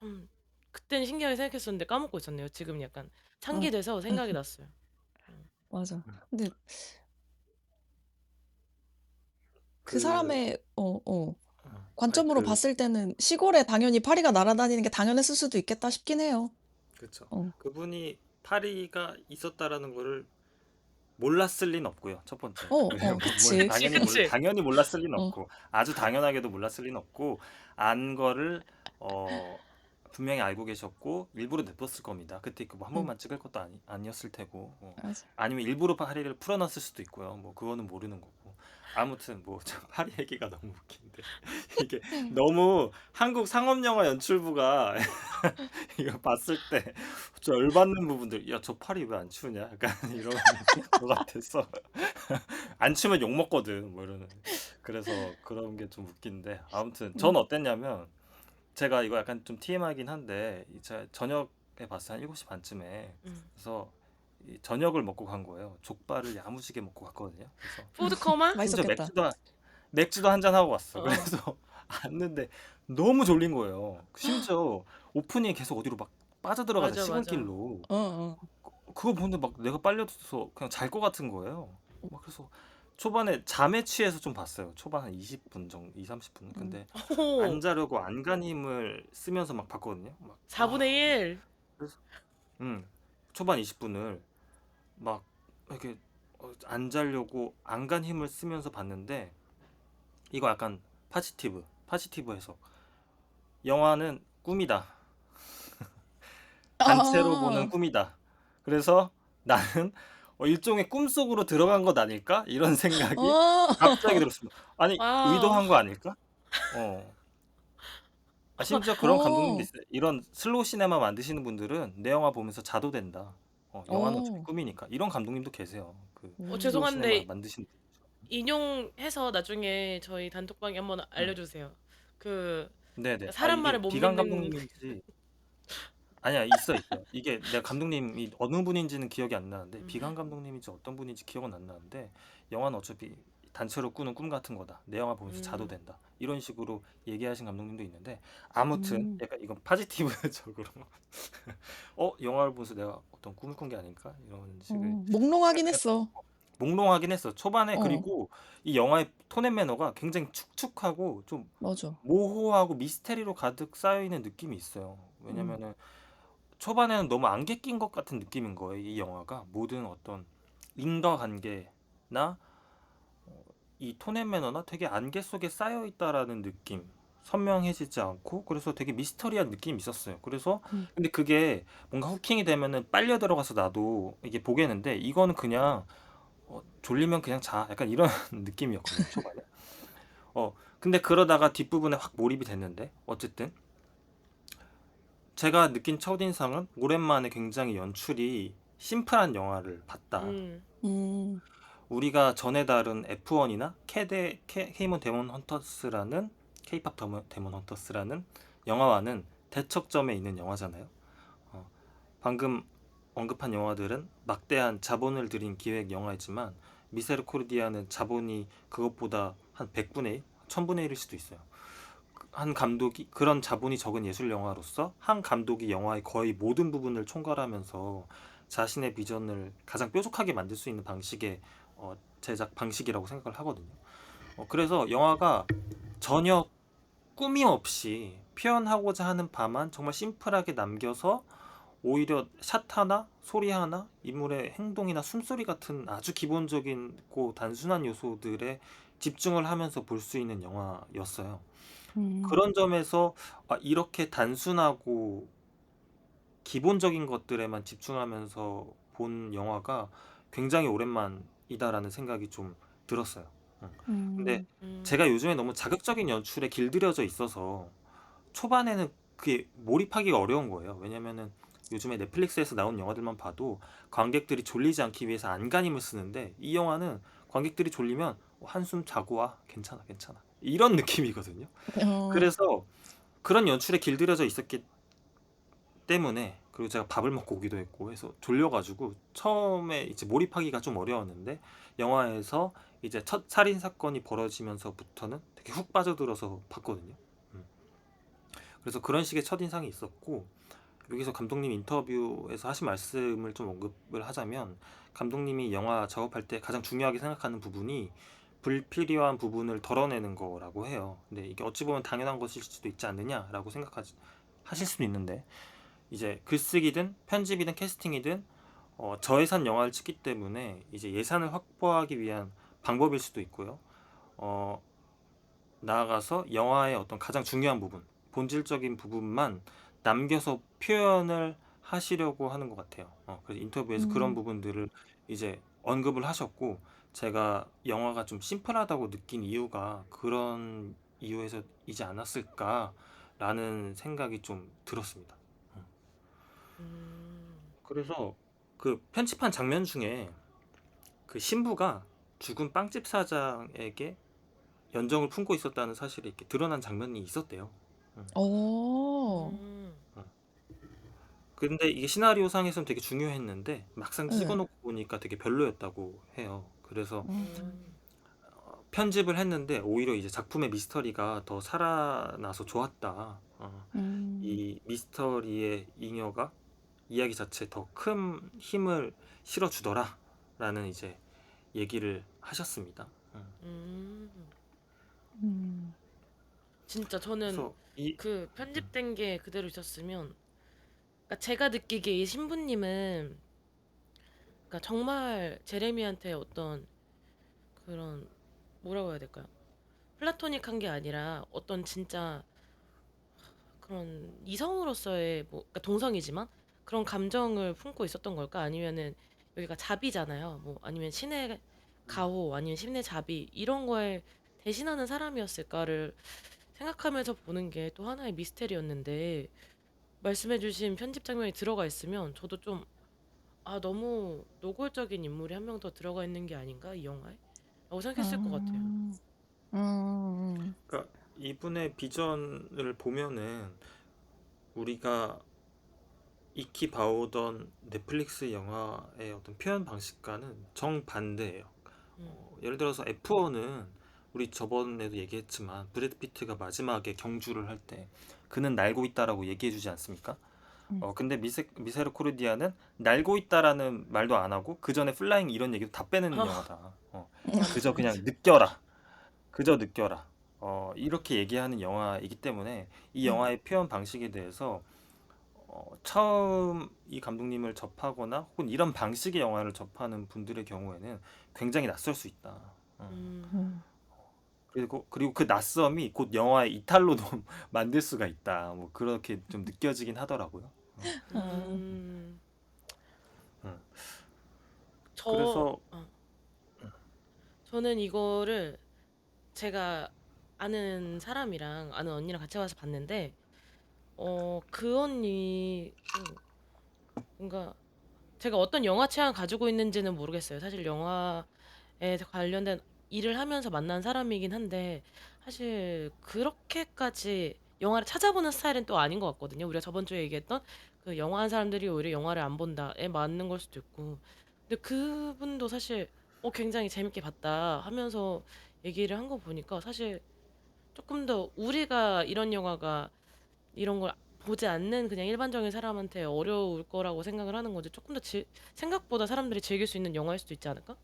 참 그때는 신기하게 생각했었는데 까먹고 있었네요. 지금 약간 어, 상기돼서 생각이 났어요. 음. 맞아. 근데 그 그, 사람의 아니, 관점으로 봤을 때는 시골에 당연히 파리가 날아다니는 게 당연했을 수도 있겠다 싶긴 해요. 그쵸. 어, 그분이 파리가 있었다라는 거를 몰랐을 리는 없고요. 첫 번째. 그리고 그치. 그치, 그치. 당연히 몰랐을 리는 어, 없고 아주 당연하게도 몰랐을 리는 없고 안 거를 어 분명히 알고 계셨고 일부러 냅뒀을 겁니다. 그때 그 뭐 한 응, 번만 찍을 것도 아니었을 테고 맞아. 아니면 일부러 파리를 풀어놨을 수도 있고요. 뭐 그거는 모르는 거고. 아무튼 뭐 저 파리 얘기가 너무 웃긴데 이게 너무 한국 상업 영화 연출부가 이거 봤을 때 저 열받는 부분들 야 저 파리 왜 안 추냐 약간 이런 것 같아서 안 추면 욕 먹거든 뭐 이러는 그래서 그런 게 좀 웃긴데 아무튼 전 응. 어땠냐면 제가 이거 약간 좀 TMI긴 한데 제가 저녁에 봤어요 한 7시 반쯤에 음. 그래서 이 저녁을 먹고 간 거예요 족발을 야무지게 먹고 갔거든요 그래서 푸드코마? 심지어 맛있었겠다. 맥주도 한 잔 하고 왔어 어. 그래서 왔는데 너무 졸린 거예요 심지어 오프닝이 계속 어디로 막 빠져들어가자 맞아, 맞아. 시골길로 어, 어. 그거 보는데 막 내가 빨려들어서 그냥 잘 것 같은 거예요. 막 그래서 초반에 잠에 취해서 좀 봤어요. 초반 한 20분 정도, 2, 30분. 응. 근데 안 오, 자려고 안간 힘을 쓰면서 막 봤거든요. 막 4분의 1. 그래서 초반 20분을 막 이렇게 안 자려고 안간 힘을 쓰면서 봤는데 이거 약간 파지티브 해석. 영화는 꿈이다. 단체로 보는 아, 꿈이다. 그래서 나는 일종의 꿈속으로 들어간 것 아닐까? 이런 생각이 갑자기 어, 들었습니다. 아니, 와, 의도한 거 아닐까? 어. 심지어 그런 감독님도 어, 있어요. 이런 슬로우 시네마 만드시는 분들은 내 영화 보면서 자도 된다. 영화는 어차피 어, 꿈이니까. 이런 감독님도 계세요. 그 슬로우 음. 시네마 죄송한데 만드시는 분. 인용해서 나중에 저희 단톡방에 한번 응. 알려주세요. 그 네네. 아, 사람 말을 이게 못 비강 믿는. 감독님인지 아니야, 있어요. 이게 내가 감독님이 어느 분인지는 기억이 안 나는데 음. 비강 감독님인지 어떤 분인지 기억은 안 나는데 영화는 어차피 단체로 꾸는 꿈 같은 거다. 내 영화 보면서 자도 음. 된다. 이런 식으로 얘기하신 감독님도 있는데 아무튼 음. 약간 이건 파지티브적으로 영화를 보면서 내가 어떤 꿈을 꾼 게 아닐까? 이런 식의 몽롱하긴 생각을 했어. 했었고 몽롱하긴 했어. 초반에 어, 그리고 이 영화의 톤 앤 매너가 굉장히 축축하고 좀 맞아. 모호하고 미스테리로 가득 쌓여 있는 느낌이 있어요. 음, 왜냐면은 초반에는 너무 안개 낀 것 같은 느낌인 거예요. 이 영화가 모든 어떤 인과관계나 이 톤앤 매너나 되게 안개 속에 쌓여 있다라는 느낌. 선명해지지 않고 그래서 되게 미스터리한 느낌이 있었어요. 그래서 음, 근데 그게 뭔가 후킹이 되면은 빨려 들어가서 나도 이게 보겠는데 이거는 그냥 졸리면 그냥 자 약간 이런 느낌이었거든요. 초반에. 근데 그러다가 뒷부분에 확 몰입이 됐는데 어쨌든 제가 느낀 첫인상은 오랜만에 굉장히 연출이 심플한 영화를 봤다. 음. 음, 우리가 전에 다룬 F1이나 케이몬 데몬 헌터스라는 케이팝 데몬 헌터스라는 영화와는 대척점에 있는 영화잖아요. 어, 방금 언급한 영화들은 막대한 자본을 들인 기획 영화이지만 미세르코르디아는 자본이 그것보다 한 100분의 1, 1000분의 1일 수도 있어요. 한 감독이 그런 자본이 적은 예술 영화로서 한 감독이 영화의 거의 모든 부분을 총괄하면서 자신의 비전을 가장 뾰족하게 만들 수 있는 방식의 제작 방식이라고 생각을 하거든요. 그래서 영화가 전혀 꾸밈 없이 표현하고자 하는 바만 정말 심플하게 남겨서 오히려 샷 하나, 소리 하나, 인물의 행동이나 숨소리 같은 아주 기본적이고 단순한 요소들에 집중을 하면서 볼 수 있는 영화였어요. 음, 그런 점에서 이렇게 단순하고 기본적인 것들에만 집중하면서 본 영화가 굉장히 오랜만이다라는 생각이 좀 들었어요. 근데 음, 음. 제가 요즘에 너무 자극적인 연출에 길들여져 있어서 초반에는 그게 몰입하기가 어려운 거예요. 왜냐면은 요즘에 넷플릭스에서 나온 영화들만 봐도 관객들이 졸리지 않기 위해서 안간힘을 쓰는데 이 영화는 관객들이 졸리면 한숨 자고 와 괜찮아 괜찮아 이런 느낌이거든요. 어. 그래서 그런 연출에 길들여져 있었기 때문에 그리고 제가 밥을 먹고 오기도 했고 해서 졸려가지고 처음에 이제 몰입하기가 좀 어려웠는데 영화에서 이제 첫 살인 사건이 벌어지면서부터는 되게 훅 빠져들어서 봤거든요. 음. 그래서 그런 식의 첫인상이 있었고 여기서 감독님 인터뷰에서 하신 말씀을 좀 언급을 하자면 감독님이 영화 작업할 때 가장 중요하게 생각하는 부분이 불필요한 부분을 덜어내는 거라고 해요. 근데 이게 어찌 보면 당연한 것일 수도 있지 않느냐라고 하실 수도 있는데 이제 글쓰기든 편집이든 캐스팅이든 저예산 영화를 찍기 때문에 이제 예산을 확보하기 위한 방법일 수도 있고요. 어, 나아가서 영화의 어떤 가장 중요한 부분, 본질적인 부분만 남겨서 표현을 하시려고 하는 것 같아요. 그래서 인터뷰에서 그런 음. 부분들을 이제 언급을 하셨고, 제가 영화가 좀 심플하다고 느낀 이유가 그런 이유에서이지 않았을까라는 생각이 좀 들었습니다. 음. 그래서 그 편집한 장면 중에 그 신부가 죽은 빵집 사장에게 연정을 품고 있었다는 사실이 이렇게 드러난 장면이 있었대요. 음. 어. 음. 어. 근데 이게 시나리오상에서는 되게 중요했는데 막상 예. 찍어놓고 보니까 되게 별로였다고 해요. 그래서 음. 음. 편집을 했는데 오히려 이제 작품의 미스터리가 더 살아나서 좋았다. 음. 이 미스터리의 잉여가 이야기 자체에 더 큰 힘을 실어주더라라는 이제 얘기를 하셨습니다. 음. 음. 진짜 저는 그래서 이 그 편집된 게 그대로 있었으면, 그러니까 제가 느끼기에 이 신부님은, 그러니까 정말 제레미한테 어떤 그런, 뭐라고 해야 될까요? 플라토닉한 게 아니라 어떤 진짜 그런 이성으로서의, 뭐 그러니까 동성이지만 그런 감정을 품고 있었던 걸까? 아니면은 여기가 자비잖아요. 뭐 아니면 신의 가호, 아니면 신의 자비, 이런 거에 대신하는 사람이었을까를 생각하면서 보는 게 또 하나의 미스테리였는데, 말씀해주신 편집 장면이 들어가 있으면 저도 좀, 아, 너무 노골적인 인물이 한 명 더 들어가 있는 게 아닌가 이 영화에? 라고 생각했을 것 같아요. 음. 음. 그러니까 이분의 비전을 보면은 우리가 익히 봐오던 넷플릭스 영화의 어떤 표현 방식과는 정반대예요. 음. 예를 들어서 F1은 우리 저번에도 얘기했지만 브래드 피트가 마지막에 경주를 할 때 그는 날고 있다라고 얘기해주지 않습니까? 음. 근데 미세르코르디아는 날고 있다라는 말도 안 하고 그 전에 플라잉 이런 얘기도 다 빼내는 아, 영화다. 맞아, 그저 그냥 맞아. 느껴라. 그저 느껴라. 이렇게 얘기하는 영화이기 때문에 이 음. 영화의 표현 방식에 대해서 처음 이 감독님을 접하거나 혹은 이런 방식의 영화를 접하는 분들의 경우에는 굉장히 낯설 수 있다. 음. 음. 그리고 그 낯섦이 곧 영화의 이탈로도 만들 수가 있다. 뭐 그렇게 좀 느껴지긴 하더라고요. 아. 음. 음. 저, 그래서 저는 이거를 제가 아는 사람이랑, 아는 언니랑 같이 와서 봤는데, 그 언니도 뭔가, 제가 어떤 영화 취향을 가지고 있는지는 모르겠어요. 사실 영화에 관련된 일을 하면서 만난 사람이긴 한데, 사실 그렇게까지 영화를 찾아보는 스타일은 또 아닌 것 같거든요. 우리가 저번 주에 얘기했던 그 영화한 사람들이 오히려 영화를 안 본다에 맞는 걸 수도 있고. 근데 그분도 사실 굉장히 재밌게 봤다 하면서 얘기를 한 거 보니까, 사실 조금 더 우리가 이런 걸 보지 않는 그냥 일반적인 사람한테 어려울 거라고 생각을 하는 거지, 조금 더 생각보다 사람들이 즐길 수 있는 영화일 수도 있지 않을까?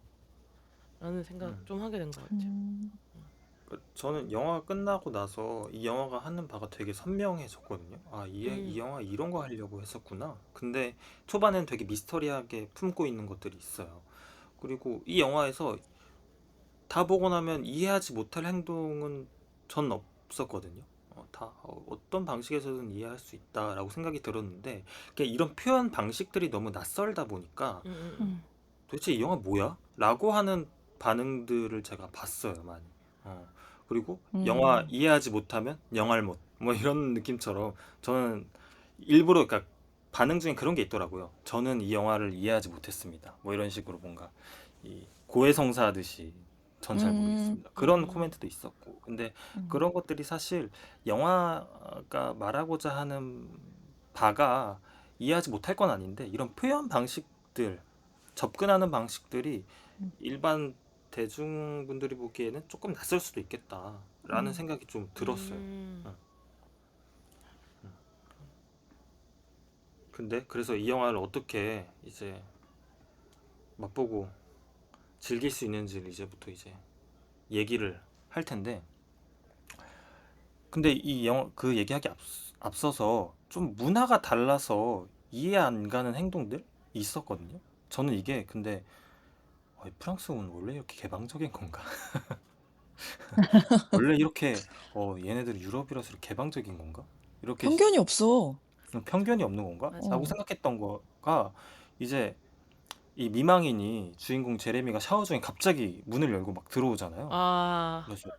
라는 생각 음. 좀 하게 된 것 같아요. 음. 저는 영화가 끝나고 나서 이 영화가 하는 바가 되게 선명해졌거든요. 이 음. 영화 이런 거 하려고 했었구나. 근데 초반엔 되게 미스터리하게 품고 있는 것들이 있어요. 그리고 이 영화에서 다 보고 나면 이해하지 못할 행동은 전 없었거든요. 어떤 방식에서든 이해할 수 있다라고 생각이 들었는데 그냥 이런 표현 방식들이 너무 낯설다 보니까 음. 음. 음. 음. 도대체 이 영화 뭐야? 라고 하는 반응들을 제가 봤어요, 많이. 그리고 영화 음. 이해하지 못하면 영알못 뭐 이런 느낌처럼 저는 일부러 그러니까 반응 중에 그런 게 있더라고요. 저는 이 영화를 이해하지 못했습니다. 뭐 이런 식으로 뭔가 이 고해성사하듯이 전 잘 음, 모르겠습니다. 그런 음, 코멘트도 있었고. 근데 음, 그런 것들이 사실 영화가 말하고자 하는 바가 이해하지 못할 건 아닌데 이런 표현 방식들, 접근하는 방식들이 음, 일반 대중분들이 보기에는 조금 낯설 수도 있겠다라는 음. 생각이 좀 들었어요. 음. 어, 음. 근데 그래서 이 영화를 어떻게 이제 맛보고 즐길 수 있는지를 이제부터 이제 얘기를 할 텐데, 근데 이 영화 그 얘기하기 앞서서 좀 문화가 달라서 이해 안 가는 행동들 있었거든요. 저는 이게 근데 프랑스는 원래 이렇게 개방적인 건가? 원래 이렇게 얘네들이 유럽이라서 이렇게 개방적인 건가? 이렇게 편견이 없어. 편견이 없는 건가? 맞아. 라고 어, 생각했던 거가 이제 이 미망인이 주인공 제레미가 샤워 중에 갑자기 문을 열고 막 들어오잖아요. 아, 그래서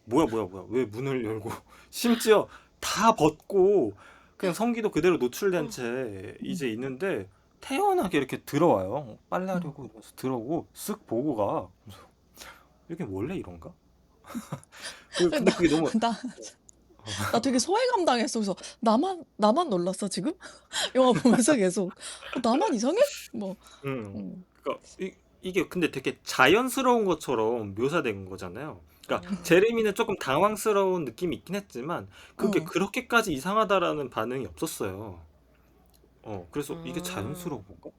뭐야 뭐야 뭐야 왜 문을 열고 심지어 다 벗고 그냥 성기도 그대로 노출된 어, 채 음, 이제 있는데 태연하게 이렇게 들어와요. 음. 빨래하려고 이러면서 들어오고 쓱 보고 가. 그래서 이게 원래 이런가? 근데 나, 그게 너무 나, 나 되게 소외감 당했어. 그래서 나만 놀랐어, 지금? 영화 보면서 계속. 나만 이상해? 뭐, 음. 음, 그러니까 이게 근데 되게 자연스러운 것처럼 묘사된 거잖아요. 그러니까 음, 제레미는 조금 당황스러운 느낌이 있긴 했지만 그게 어, 그렇게까지 이상하다라는 반응이 없었어요. 그래서 이게 아. 자연스러운 건가?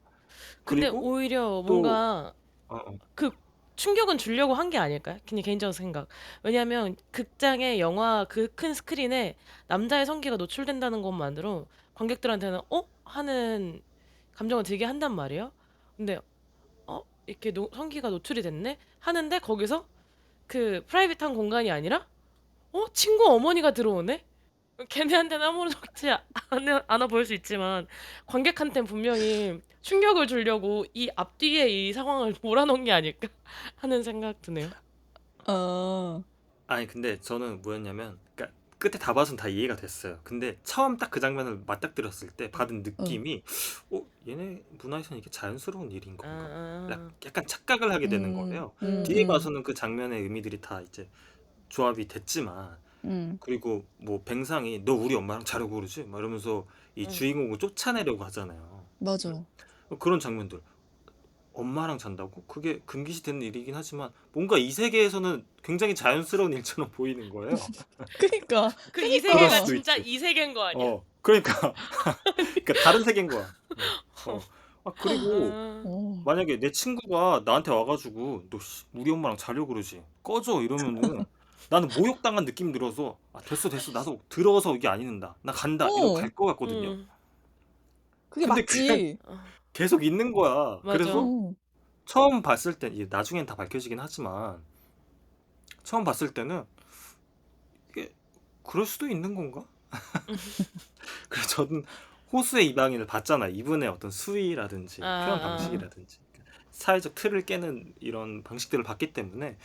근데 그리고 오히려 또 뭔가 어, 어, 그 충격은 주려고 한 게 아닐까요? 그냥 개인적인 생각. 왜냐하면 극장의 영화 그 큰 스크린에 남자의 성기가 노출된다는 것만으로 관객들한테는 하는 감정을 들게 한단 말이에요. 근데 이렇게 성기가 노출이 됐네? 하는데 거기서 그 프라이빗한 공간이 아니라 친구 어머니가 들어오네? 걔네한테는 아무렇지 않아 보일 수 있지만 관객한테는 분명히 충격을 주려고 이 앞뒤에 이 상황을 몰아넣은 게 아닐까 하는 생각 드네요. 어, 아니 근데 저는 뭐였냐면 그러니까 끝에 다 봐선 다 이해가 됐어요. 근데 처음 딱 그 장면을 맞닥뜨렸을 때 받은 어, 느낌이 얘네 문화에서는 이게 자연스러운 일인 아, 건가? 아, 약간 착각을 하게 되는 거예요. 음, 뒤에 봐서는 그 장면의 의미들이 다 이제 조합이 됐지만 음, 그리고 뭐 뱅상이 너 우리 엄마랑 자려고 그러지? 막 이러면서 이 음. 주인공을 쫓아내려고 하잖아요. 맞아. 그런 장면들 엄마랑 잔다고? 그게 금기시 되는 일이긴 하지만 뭔가 이 세계에서는 굉장히 자연스러운 일처럼 보이는 거예요. 그니까, 그 이 그럴 세계가 그니까. 수도 진짜 있지. 이 세계인 거 아니야? 그러니까 그러니까 다른 세계인 거야. 어, 그리고 아, 어, 만약에 내 친구가 나한테 와가지고 너 우리 엄마랑 자려고 그러지 꺼져 이러면은 나는 모욕당한 느낌 들어서 됐어 됐어 나도 들어서 이게 아니다 나 간다 이러고 어, 갈 것 같거든요. 음, 그게 근데 그냥 맞지. 어, 계속 있는 거야. 맞아. 그래서 어, 처음 봤을 때 이게 나중엔 다 밝혀지긴 하지만 처음 봤을 때는 이게 그럴 수도 있는 건가? 그래서 저는 호수의 이방인을 봤잖아. 이분의 어떤 아, 수위라든지 표현 어, 아, 방식이라든지 사회적 틀을 깨는 이런 방식들을 봤기 때문에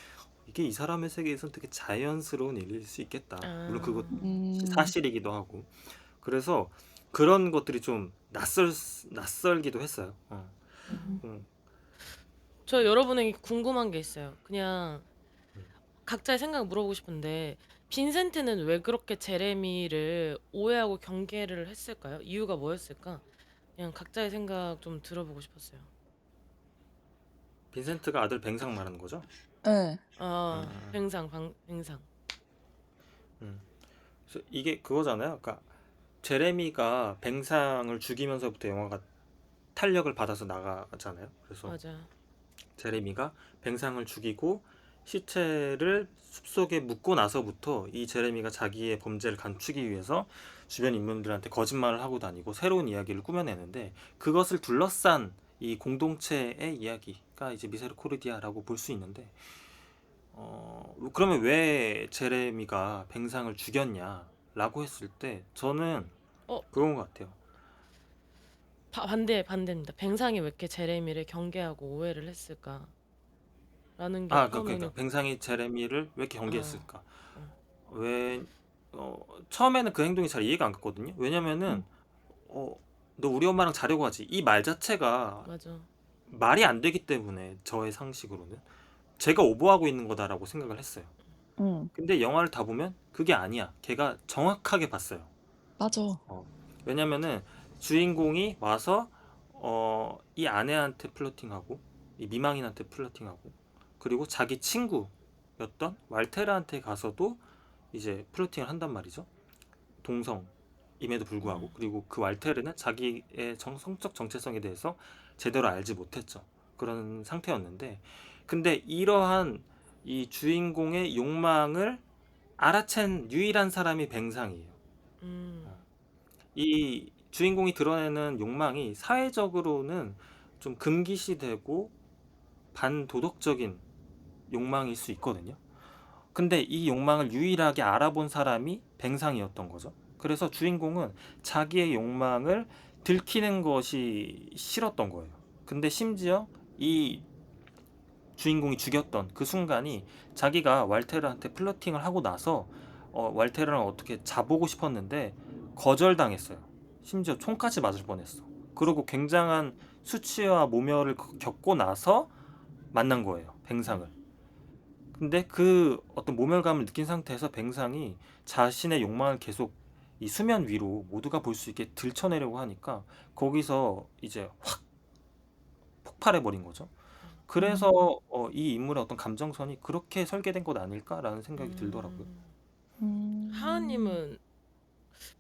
이게 이 사람의 세계에서는 되게 자연스러운 일일 수 있겠다. 물론 그것 아. 음, 사실이기도 하고. 그래서 그런 것들이 좀 낯설기도 했어요. 음. 음, 저 여러분에게 궁금한 게 있어요. 그냥 음. 각자의 생각 물어보고 싶은데 빈센트는 왜 그렇게 제레미를 오해하고 경계를 했을까요? 이유가 뭐였을까? 그냥 각자의 생각 좀 들어보고 싶었어요. 빈센트가 아들 뱅상 말하는 거죠? 네. 음, 뱅상. 음. 그래서 이게 그거잖아요. 그러니까 제레미가 뱅상을 죽이면서부터 영화가 탄력을 받아서 나가잖아요. 그래서 맞아. 제레미가 뱅상을 죽이고 시체를 숲속에 묻고 나서부터 이 제레미가 자기의 범죄를 감추기 위해서 주변 인물들한테 거짓말을 하고 다니고 새로운 이야기를 꾸며내는데 그것을 둘러싼 이 공동체의 이야기가 이제 미세르코르디아라고 볼 수 있는데 그러면 왜 제레미가 뱅상을 죽였냐라고 했을 때 저는 어, 그건 것 같아요. 반대입니다. 뱅상이 왜 이렇게 제레미를 경계하고 오해를 했을까라는 게 그러니까 처음에는 뱅상이 제레미를 왜 이렇게 어, 경계했을까? 어, 왜 처음에는 그 행동이 잘 이해가 안 갔거든요. 왜냐면은 음, 어, 너 우리 엄마랑 자려고 하지. 이 말 자체가 맞아. 말이 안 되기 때문에 저의 상식으로는 제가 오버하고 있는 거다라고 생각을 했어요. 응, 근데 영화를 다 보면 그게 아니야. 걔가 정확하게 봤어요. 맞아. 어, 왜냐면은 주인공이 와서 이 아내한테 플러팅하고 이 미망인한테 플러팅하고 그리고 자기 친구였던 왈테르한테 가서도 이제 플러팅을 한단 말이죠. 동성임에도 불구하고. 음. 그리고 그 왈테르는 자기의 성적 정체성에 대해서 제대로 알지 못했죠. 그런 상태였는데 근데 이러한 이 주인공의 욕망을 알아챈 유일한 사람이 뱅상이에요. 음. 이 주인공이 드러내는 욕망이 사회적으로는 좀 금기시되고 반도덕적인 욕망일 수 있거든요. 근데 이 욕망을 유일하게 알아본 사람이 뱅상이었던 거죠. 그래서 주인공은 자기의 욕망을 들키는 것이 싫었던 거예요. 근데 심지어 이 주인공이 죽였던 그 순간이 자기가 왈테르한테 플러팅을 하고 나서 왈테르랑 어떻게 자보고 싶었는데 거절당했어요. 심지어 총까지 맞을 뻔했어. 그리고 굉장한 수치와 모멸을 겪고 나서 만난 거예요. 뱅상을. 근데 그 어떤 모멸감을 느낀 상태에서 뱅상이 자신의 욕망을 계속 이 수면 위로 모두가 볼 수 있게 들춰내려고 하니까 거기서 이제 확 폭발해 버린 거죠. 그래서 음, 이 인물의 어떤 감정선이 그렇게 설계된 것 아닐까라는 생각이 들더라고요. 음. 음. 하하님은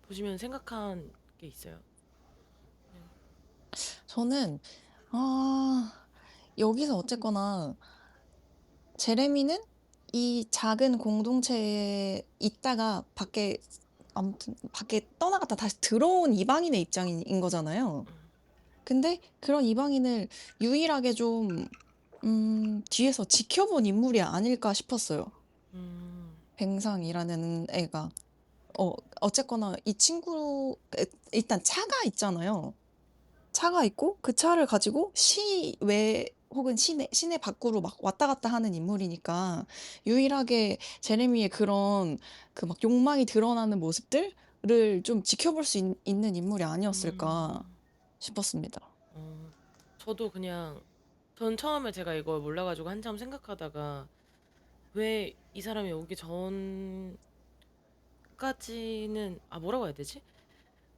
보시면 생각한 게 있어요? 저는, 아, 여기서 어쨌거나, 제레미는 이 작은 공동체에 있다가 아무튼, 밖에 떠나갔다 다시 들어온 이방인의 입장인 거잖아요. 음. 근데 그런 이방인을 유일하게 좀, 뒤에서 지켜본 인물이 아닐까 싶었어요. 음. 뱅상이라는 애가. 어쨌거나 이 일단 차가 있잖아요. 차가 있고 그 차를 가지고 시외 혹은 시내 밖으로 막 왔다 갔다 하는 인물이니까 유일하게 제레미의 그런 그 막 욕망이 드러나는 모습들을 좀 지켜볼 수 있는 인물이 아니었을까 음. 싶었습니다. 저도 그냥 전 처음에 제가 이걸 몰라가지고 한참 생각하다가 왜 이 사람이 오기 전까지는 뭐라고 해야 되지?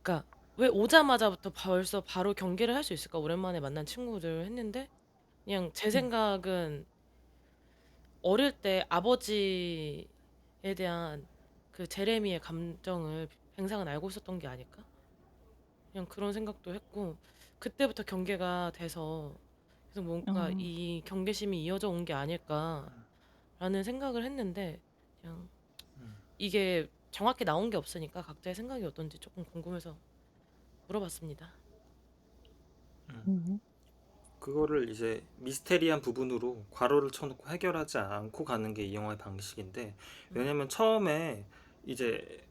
그러니까 왜 오자마자부터 벌써 바로 경계를 할 수 있을까? 오랜만에 만난 친구들 했는데 그냥 제 음. 생각은 어릴 때 아버지에 대한 그 제레미의 감정을 뱅상은 알고 있었던 게 아닐까? 그냥 그런 생각도 했고 그때부터 경계가 돼서 계속 뭔가 어, 이 경계심이 이어져 온 게 아닐까라는 생각을 했는데 그냥 이게 정확히 나온 게 없으니까 각자의 생각이 어떤지 조금 궁금해서 물어봤습니다. 음, 그거를 이제 미스테리한 부분으로 괄호를 쳐놓고 해결하지 않고 가는 게 이 영화의 방식인데 음. 왜냐면 처음에 이제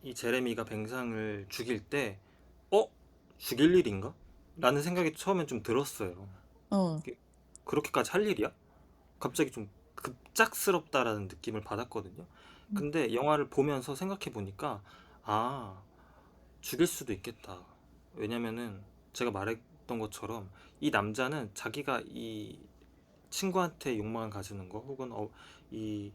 이 제레미가 뱅상을 죽일 때 어? 죽일 일인가? 라는 생각이 처음엔 좀 들었어요. 어, 이게 그렇게까지 할 일이야? 갑자기 좀 급작스럽다라는 느낌을 받았거든요. 음, 근데 영화를 보면서 생각해 보니까 아, 죽일 수도 있겠다. 왜냐면은 제가 말했던 것처럼 이 남자는 자기가 이 친구한테 욕망을 가지는 거 혹은 이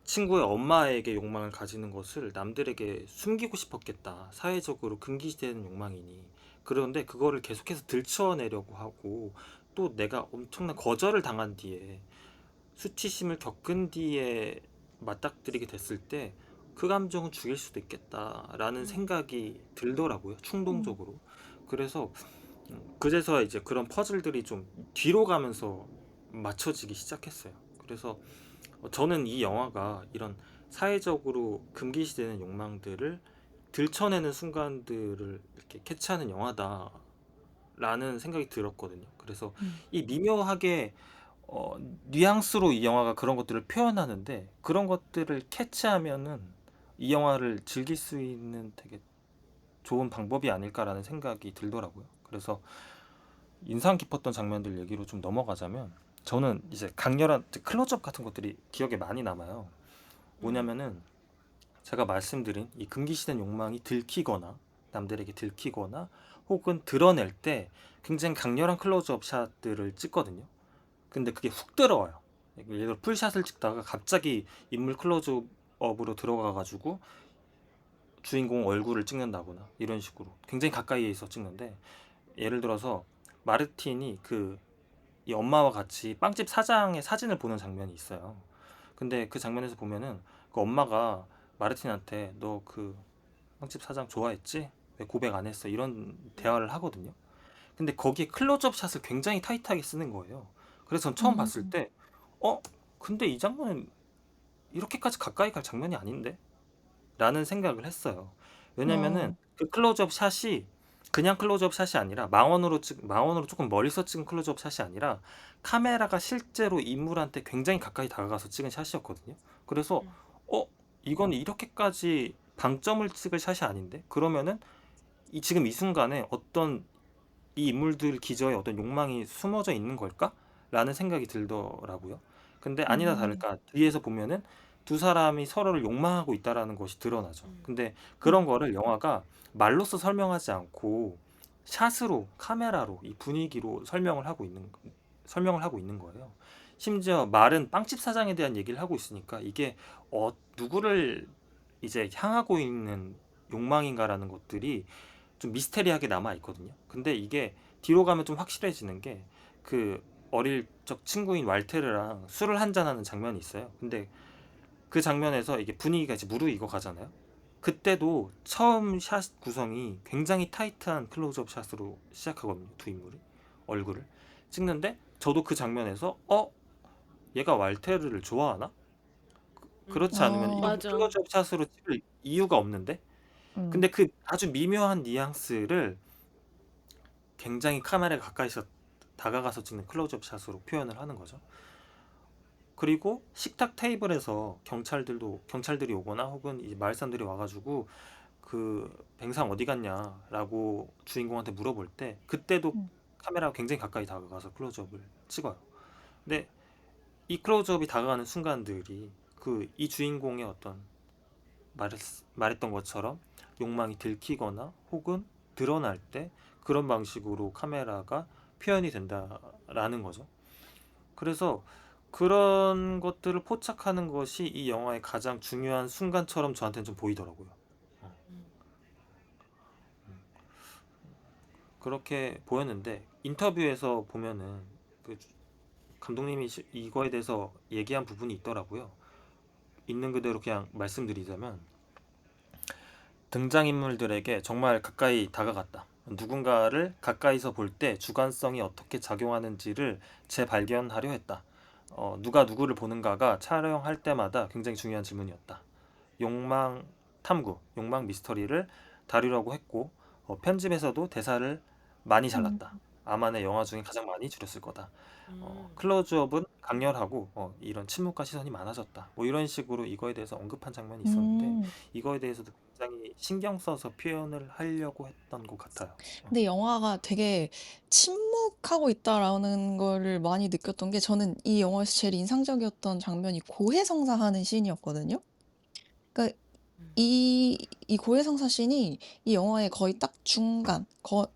친구의 엄마에게 욕망을 가지는 것을 남들에게 숨기고 싶었겠다. 사회적으로 금기시되는 욕망이니. 그런데 그거를 계속해서 들춰내려고 하고 또 내가 엄청난 거절을 당한 뒤에 수치심을 겪은 뒤에 맞닥뜨리게 됐을 때 그 감정은 죽일 수도 있겠다라는 음. 생각이 들더라고요. 음, 충동적으로. 그래서 그제서 이제 그런 퍼즐들이 좀 뒤로 가면서 맞춰지기 시작했어요. 그래서 저는 이 영화가 이런 사회적으로 금기시되는 욕망들을 들춰내는 순간들을 이렇게 캐치하는 영화다라는 생각이 들었거든요. 그래서 음, 이 미묘하게 뉘앙스로 이 영화가 그런 것들을 표현하는데 그런 것들을 캐치하면은 이 영화를 즐길 수 있는 되게 좋은 방법이 아닐까라는 생각이 들더라고요. 그래서 인상 깊었던 장면들 얘기로 좀 넘어가자면 저는 이제 강렬한 클로즈업 같은 것들이 기억에 많이 남아요. 음. 뭐냐면은 제가 말씀드린 이 금기시된 욕망이 들키거나 남들에게 들키거나 혹은 드러낼 때 굉장히 강렬한 클로즈업 샷들을 찍거든요. 근데 그게 훅 들어와요. 예를 들어 풀샷을 찍다가 갑자기 인물 클로즈업으로 들어가가지고 주인공 얼굴을 찍는다거나 이런 식으로 굉장히 가까이에서 찍는데, 예를 들어서 마르틴이 이 엄마와 같이 빵집 사장의 사진을 보는 장면이 있어요. 근데 그 장면에서 보면은 그 엄마가 마르틴한테 너 그 빵집 사장 좋아했지? 왜 고백 안 했어? 이런 대화를 하거든요. 근데 거기에 클로즈업 샷을 굉장히 타이트하게 쓰는 거예요. 그래서 전 처음 봤을 음. 때 어? 근데 이 장면은 이렇게까지 가까이 갈 장면이 아닌데? 라는 생각을 했어요. 왜냐면은 어. 그 클로즈업 샷이 그냥 클로즈업 샷이 아니라 망원으로 조금 멀리서 찍은 클로즈업 샷이 아니라 카메라가 실제로 인물한테 굉장히 가까이 다가가서 찍은 샷이었거든요. 그래서 음. 어 이건 이렇게까지 방점을 찍을 샷이 아닌데? 그러면은 지금 이 순간에 어떤 이 인물들 기저에 어떤 욕망이 숨어져 있는 걸까? 라는 생각이 들더라고요. 근데 아니나 음. 다를까 뒤에서 보면은 두 사람이 서로를 욕망하고 있다라는 것이 드러나죠. 음. 근데 그런 음. 거를 영화가 말로써 설명하지 않고 샷으로, 카메라로, 이 분위기로 설명을 하고 있는 거예요. 심지어 말은 빵집 사장에 대한 얘기를 하고 있으니까 이게 누구를 이제 향하고 있는 욕망인가라는 것들이 좀 미스테리하게 남아 있거든요. 근데 이게 뒤로 가면 좀 확실해지는 게 그 어릴 적 친구인 왈테르랑 술을 한잔 하는 장면이 있어요. 근데 그 장면에서 이게 분위기가 이제 무르익어 가잖아요. 그때도 처음 샷 구성이 굉장히 타이트한 클로즈업 샷으로 시작하거든요. 두 인물이 얼굴을 찍는데, 저도 그 장면에서 얘가 왈테르를 좋아하나? 그렇지 않으면 어. 이렇게 맞아. 클로즈업 샷으로 찍을 이유가 없는데. 음. 근데 그 아주 미묘한 뉘앙스를 굉장히 카메라에 가까이서 다가가서 찍는 클로즈업 샷으로 표현을 하는 거죠. 그리고 식탁 테이블에서 경찰들이 오거나 혹은 이제 마을 사람들이 와가지고 그 뱅상 어디 갔냐라고 주인공한테 물어볼 때 그때도 음. 카메라가 굉장히 가까이 다가가서 클로즈업을 찍어요. 근데 이 클로즈업이 다가가는 순간들이 이 주인공의 어떤 말했던 것처럼 욕망이 들키거나 혹은 드러날 때 그런 방식으로 카메라가 표현이 된다라는 거죠. 그래서 그런 것들을 포착하는 것이 이 영화의 가장 중요한 순간처럼 저한테는 좀 보이더라고요. 어, 음. 그렇게 보였는데 인터뷰에서 보면은 그 감독님이 이거에 대해서 얘기한 부분이 있더라고요. 있는 그대로 그냥 말씀드리자면 등장인물들에게 정말 가까이 다가갔다. 누군가를 가까이서 볼 때 주관성이 어떻게 작용하는지를 재발견하려 했다. 누가 누구를 보는가가 촬영할 때마다 굉장히 중요한 질문이었다. 욕망 탐구, 욕망 미스터리를 다루려고 했고, 편집에서도 대사를 많이 음. 잘랐다. 아만의 영화 중에 가장 많이 줄였을 거다. 음. 클로즈업은 강렬하고 이런 침묵과 시선이 많아졌다. 뭐 이런 식으로 이거에 대해서 언급한 장면이 있었는데 음. 이거에 대해서도 굉장히 신경 써서 표현을 하려고 했던 것 같아요. 근데 영화가 되게 침묵하고 있다라는 거를 많이 느꼈던 게, 저는 이 영화에서 제일 인상적이었던 장면이 고해성사하는 씬이었거든요. 그러니까 음. 이 고해성사 씬이 이 영화의 거의 딱 중간,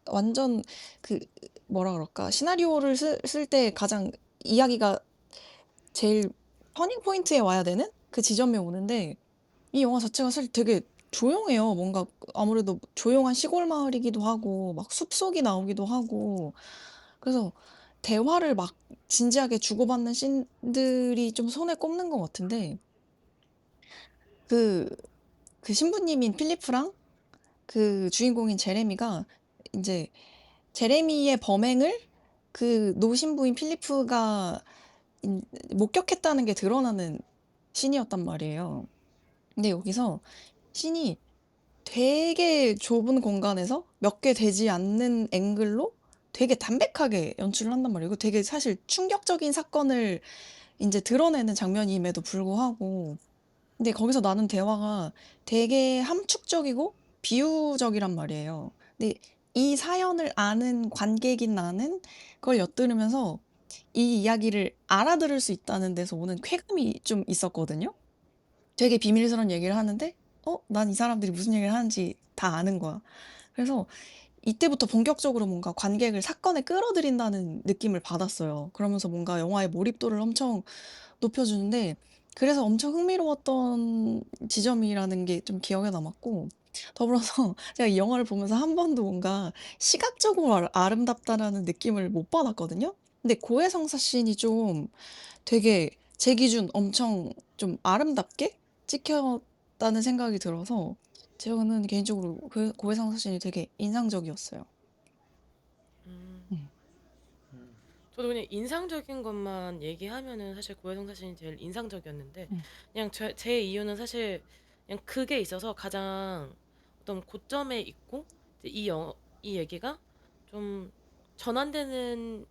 완전 그 뭐라 그럴까, 시나리오를 쓸 때 가장 이야기가 제일 터닝 포인트에 와야 되는 그 지점에 오는데, 이 영화 자체가 사실 되게 조용해요. 뭔가 아무래도 조용한 시골 마을이기도 하고 막 숲속이 나오기도 하고, 그래서 대화를 막 진지하게 주고받는 씬들이 좀 손에 꼽는 것 같은데, 그 신부님인 필리프랑 그 주인공인 제레미가 인제 제레미의 범행을 그 노신부인 필리프가 인 목격했다는 게 드러나는 씬이었단 말이에요. 근데 여기서 씬이 되게 좁은 공간에서 몇 개 되지 않는 앵글로 되게 담백하게 연출을 한단 말이에요. 이거 되게 사실 충격적인 사건을 인제 드러내는 장면임에도 불구하고, 근데 거기서 나눈 대화가 되게 함축적이고 비유적이란 말이에요. 근데 이 사연을 아는 관객인 나는 그걸 엿들으면서 이 이야기를 알아들을 수 있다는 데서 오는 쾌감이 좀 있었거든요. 되게 비밀스러운 얘기를 하는데 난 이 사람들이 무슨 얘기를 하는지 다 아는 거야. 그래서 이때부터 본격적으로 뭔가 관객을 사건에 끌어들인다는 느낌을 받았어요. 그러면서 뭔가 영화의 몰입도를 엄청 높여주는데, 그래서 엄청 흥미로웠던 지점이라는 게 좀 기억에 남았고, 더불어서 제가 이 영화를 보면서 한 번도 뭔가 시각적으로 아름답다라는 느낌을 못 받았거든요. 근데 고해성사 씬이 좀 되게 제 기준 엄청 좀 아름답게 찍혔다는 생각이 들어서 저는 개인적으로 그 고해성사 씬이 되게 인상적이었어요. 음, 음. 저도 그냥 인상적인 것만 얘기하면은 사실 고해성 사진이 제일 인상적이었는데, 음. 그냥 제 이유는 사실 그냥 그게 있어서 가장 어떤 고점에 있고, 이제 이 얘기가 좀 전환되는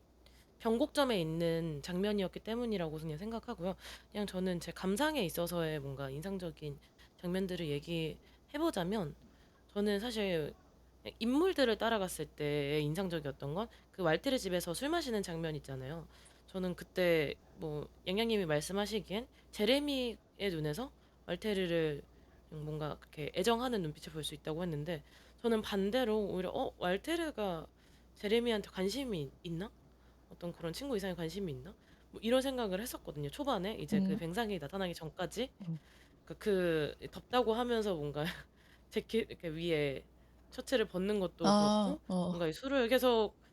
변곡점에 있는 장면이었기 때문이라고 그냥 생각하고요. 그냥 저는 제 감상에 있어서의 뭔가 인상적인 장면들을 얘기해보자면, 저는 사실 인물들을 따라갔을 때 인상적이었던 건 그 왈테르 집에서 술 마시는 장면 있잖아요. 저는 그때 뭐 양양님이 말씀하시기엔 제레미의 눈에서 왈테르를 뭔가 그렇게 애정하는 눈빛을 볼 수 있다고 했는데, 저는 반대로 오히려 왈테르가 제레미한테 관심이 있나? 어떤 그런 친구 이상의 관심이 있나? 뭐 이런 생각을 했었거든요. 초반에 이제 그 음. 뱅상이 나타나기 전까지. 음. 그 덥다고 하면서 뭔가 재킷 이렇게 위에 셔츠를 벗는 것도 아, 그렇고, 뭔가 이 술을 계속 이렇게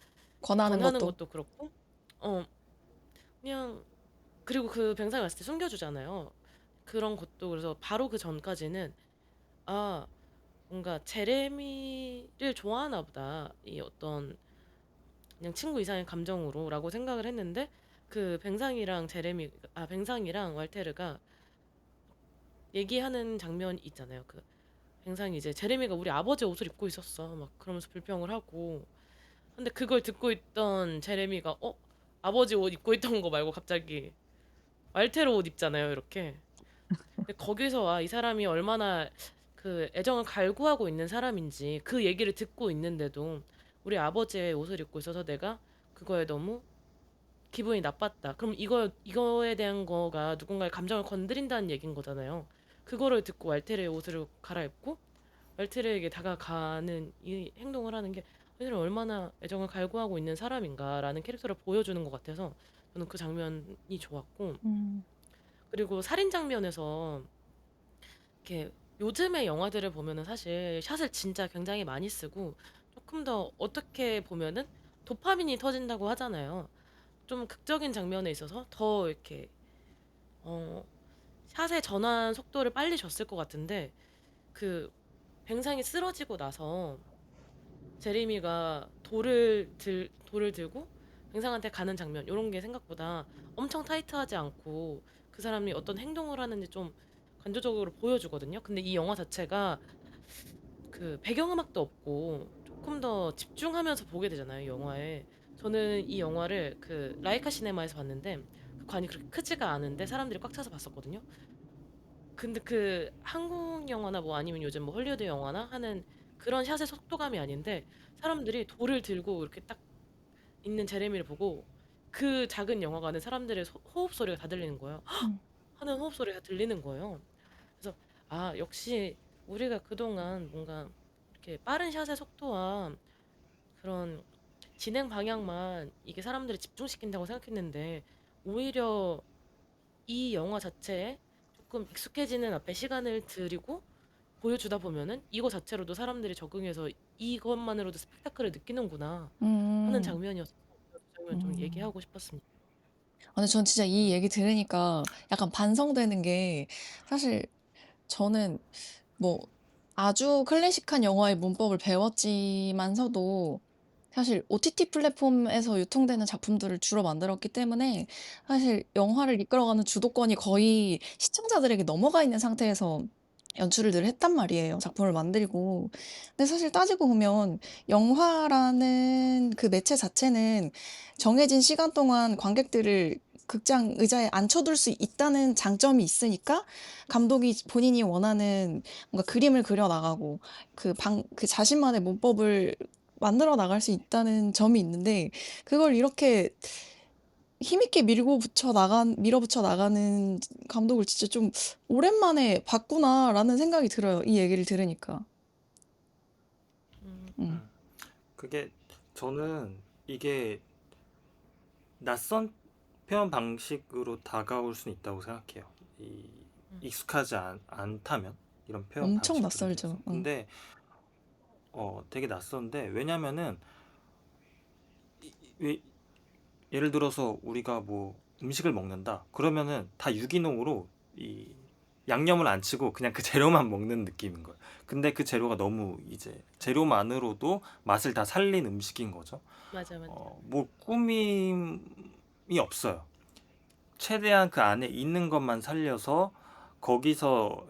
권하는 권하는 것도. 것도 그렇고, 어 그냥, 그리고 그 뱅상이 왔을 때 숨겨주잖아요. 그런 것도. 그래서 바로 그 전까지는 아, 뭔가 제레미를 좋아하나 보다, 이 어떤 그냥 친구 이상의 감정으로라고 생각을 했는데, 그 뱅상이랑 왈테르가 얘기하는 장면 있잖아요. 그 뱅상이 이제 제레미가 우리 아버지 옷을 입고 있었어 막 그러면서 불평을 하고, 근데 그걸 듣고 있던 제레미가 아버지 옷 입고 있던 거 말고 갑자기 왈테르 옷 입잖아요, 이렇게. 근데 거기서 이 사람이 얼마나 그 애정을 갈구하고 있는 사람인지 그 얘기를 듣고 있는데도 우리 아버지의 옷을 입고 있어서 내가 그거에 너무 기분이 나빴다. 그럼 이거에 대한 거가 누군가의 감정을 건드린다는 얘기인 거잖아요. 그거를 듣고 왈테르의 옷을 갈아입고 왈테르에게 다가가는 이 행동을 하는 게 얘들은 얼마나 애정을 갈구하고 있는 사람인가라는 캐릭터를 보여주는 것 같아서 저는 그 장면이 좋았고, 음. 그리고 살인 장면에서 이렇게 요즘의 영화들을 보면은 사실 샷을 진짜 굉장히 많이 쓰고 조금 더 어떻게 보면은 도파민이 터진다고 하잖아요. 좀 극적인 장면에 있어서 더 이렇게 어 샷의 전환 속도를 빨리 줬을 것 같은데, 그 뱅상이 쓰러지고 나서 제리미가 돌을 들고 뱅상한테 가는 장면, 이런 게 생각보다 엄청 타이트하지 않고 그 사람이 어떤 행동을 하는지 좀 간접적으로 보여주거든요. 근데 이 영화 자체가 그 배경음악도 없고 조금 더 집중하면서 보게 되잖아요, 이 영화에. 저는 이 영화를 그 라이카 시네마에서 봤는데 그 관이 그렇게 크지가 않은데 사람들이 꽉 차서 봤었거든요. 근데 그 한국 영화나 뭐 아니면 요즘 뭐 헐리우드 영화나 하는 그런 샷의 속도감이 아닌데, 사람들이 돌을 들고 이렇게 딱 있는 제레미를 보고 그 작은 영화관에 사람들의 호흡 소리가 다 들리는 거예요. 음. 하는 호흡 소리가 들리는 거예요. 그래서 역시 우리가 그동안 뭔가 이렇게 빠른 샷의 속도와 그런 진행 방향만 이게 사람들을 집중시킨다고 생각했는데, 오히려 이 영화 자체에 조금 익숙해지는 앞에 시간을 들이고 보여주다 보면은 이거 자체로도 사람들이 적응해서 이것만으로도 스펙타클을 느끼는구나 하는 음. 장면이었어서 그 장면 좀 음. 얘기하고 싶었습니다. 근데 전 진짜 이 얘기 들으니까 약간 반성되는 게, 사실 저는 뭐 아주 클래식한 영화의 문법을 배웠지만서도 사실 OTT 플랫폼에서 유통되는 작품들을 주로 만들었기 때문에 사실 영화를 이끌어가는 주도권이 거의 시청자들에게 넘어가 있는 상태에서 연출을 늘 했단 말이에요, 작품을 만들고. 근데 사실 따지고 보면 영화라는 그 매체 자체는 정해진 시간 동안 관객들을 극장 의자에 앉혀둘 수 있다는 장점이 있으니까 감독이 본인이 원하는 뭔가 그림을 그려 나가고 그 자신만의 문법을 만들어 나갈 수 있다는 점이 있는데, 그걸 이렇게 힘있게 밀어붙여 나가는 감독을 진짜 좀 오랜만에 봤구나라는 생각이 들어요, 이 얘기를 들으니까. 음, 음. 그게 저는 이게 낯선 표현 방식으로 다가올 수는 있다고 생각해요. 이 음. 익숙하지 않다면 이런 표현 엄청 방식들에 대해서. 낯설죠. 근데 되게 낯선데 왜냐면은 왜 예를 들어서 우리가 뭐 음식을 먹는다. 그러면은 다 유기농으로 이 양념을 안 치고 그냥 그 재료만 먹는 느낌인 거예요. 근데 그 재료가 너무 이제 재료만으로도 맛을 다 살린 음식인 거죠. 맞아, 맞아. 뭐 꾸밈이 없어요. 최대한 그 안에 있는 것만 살려서 거기서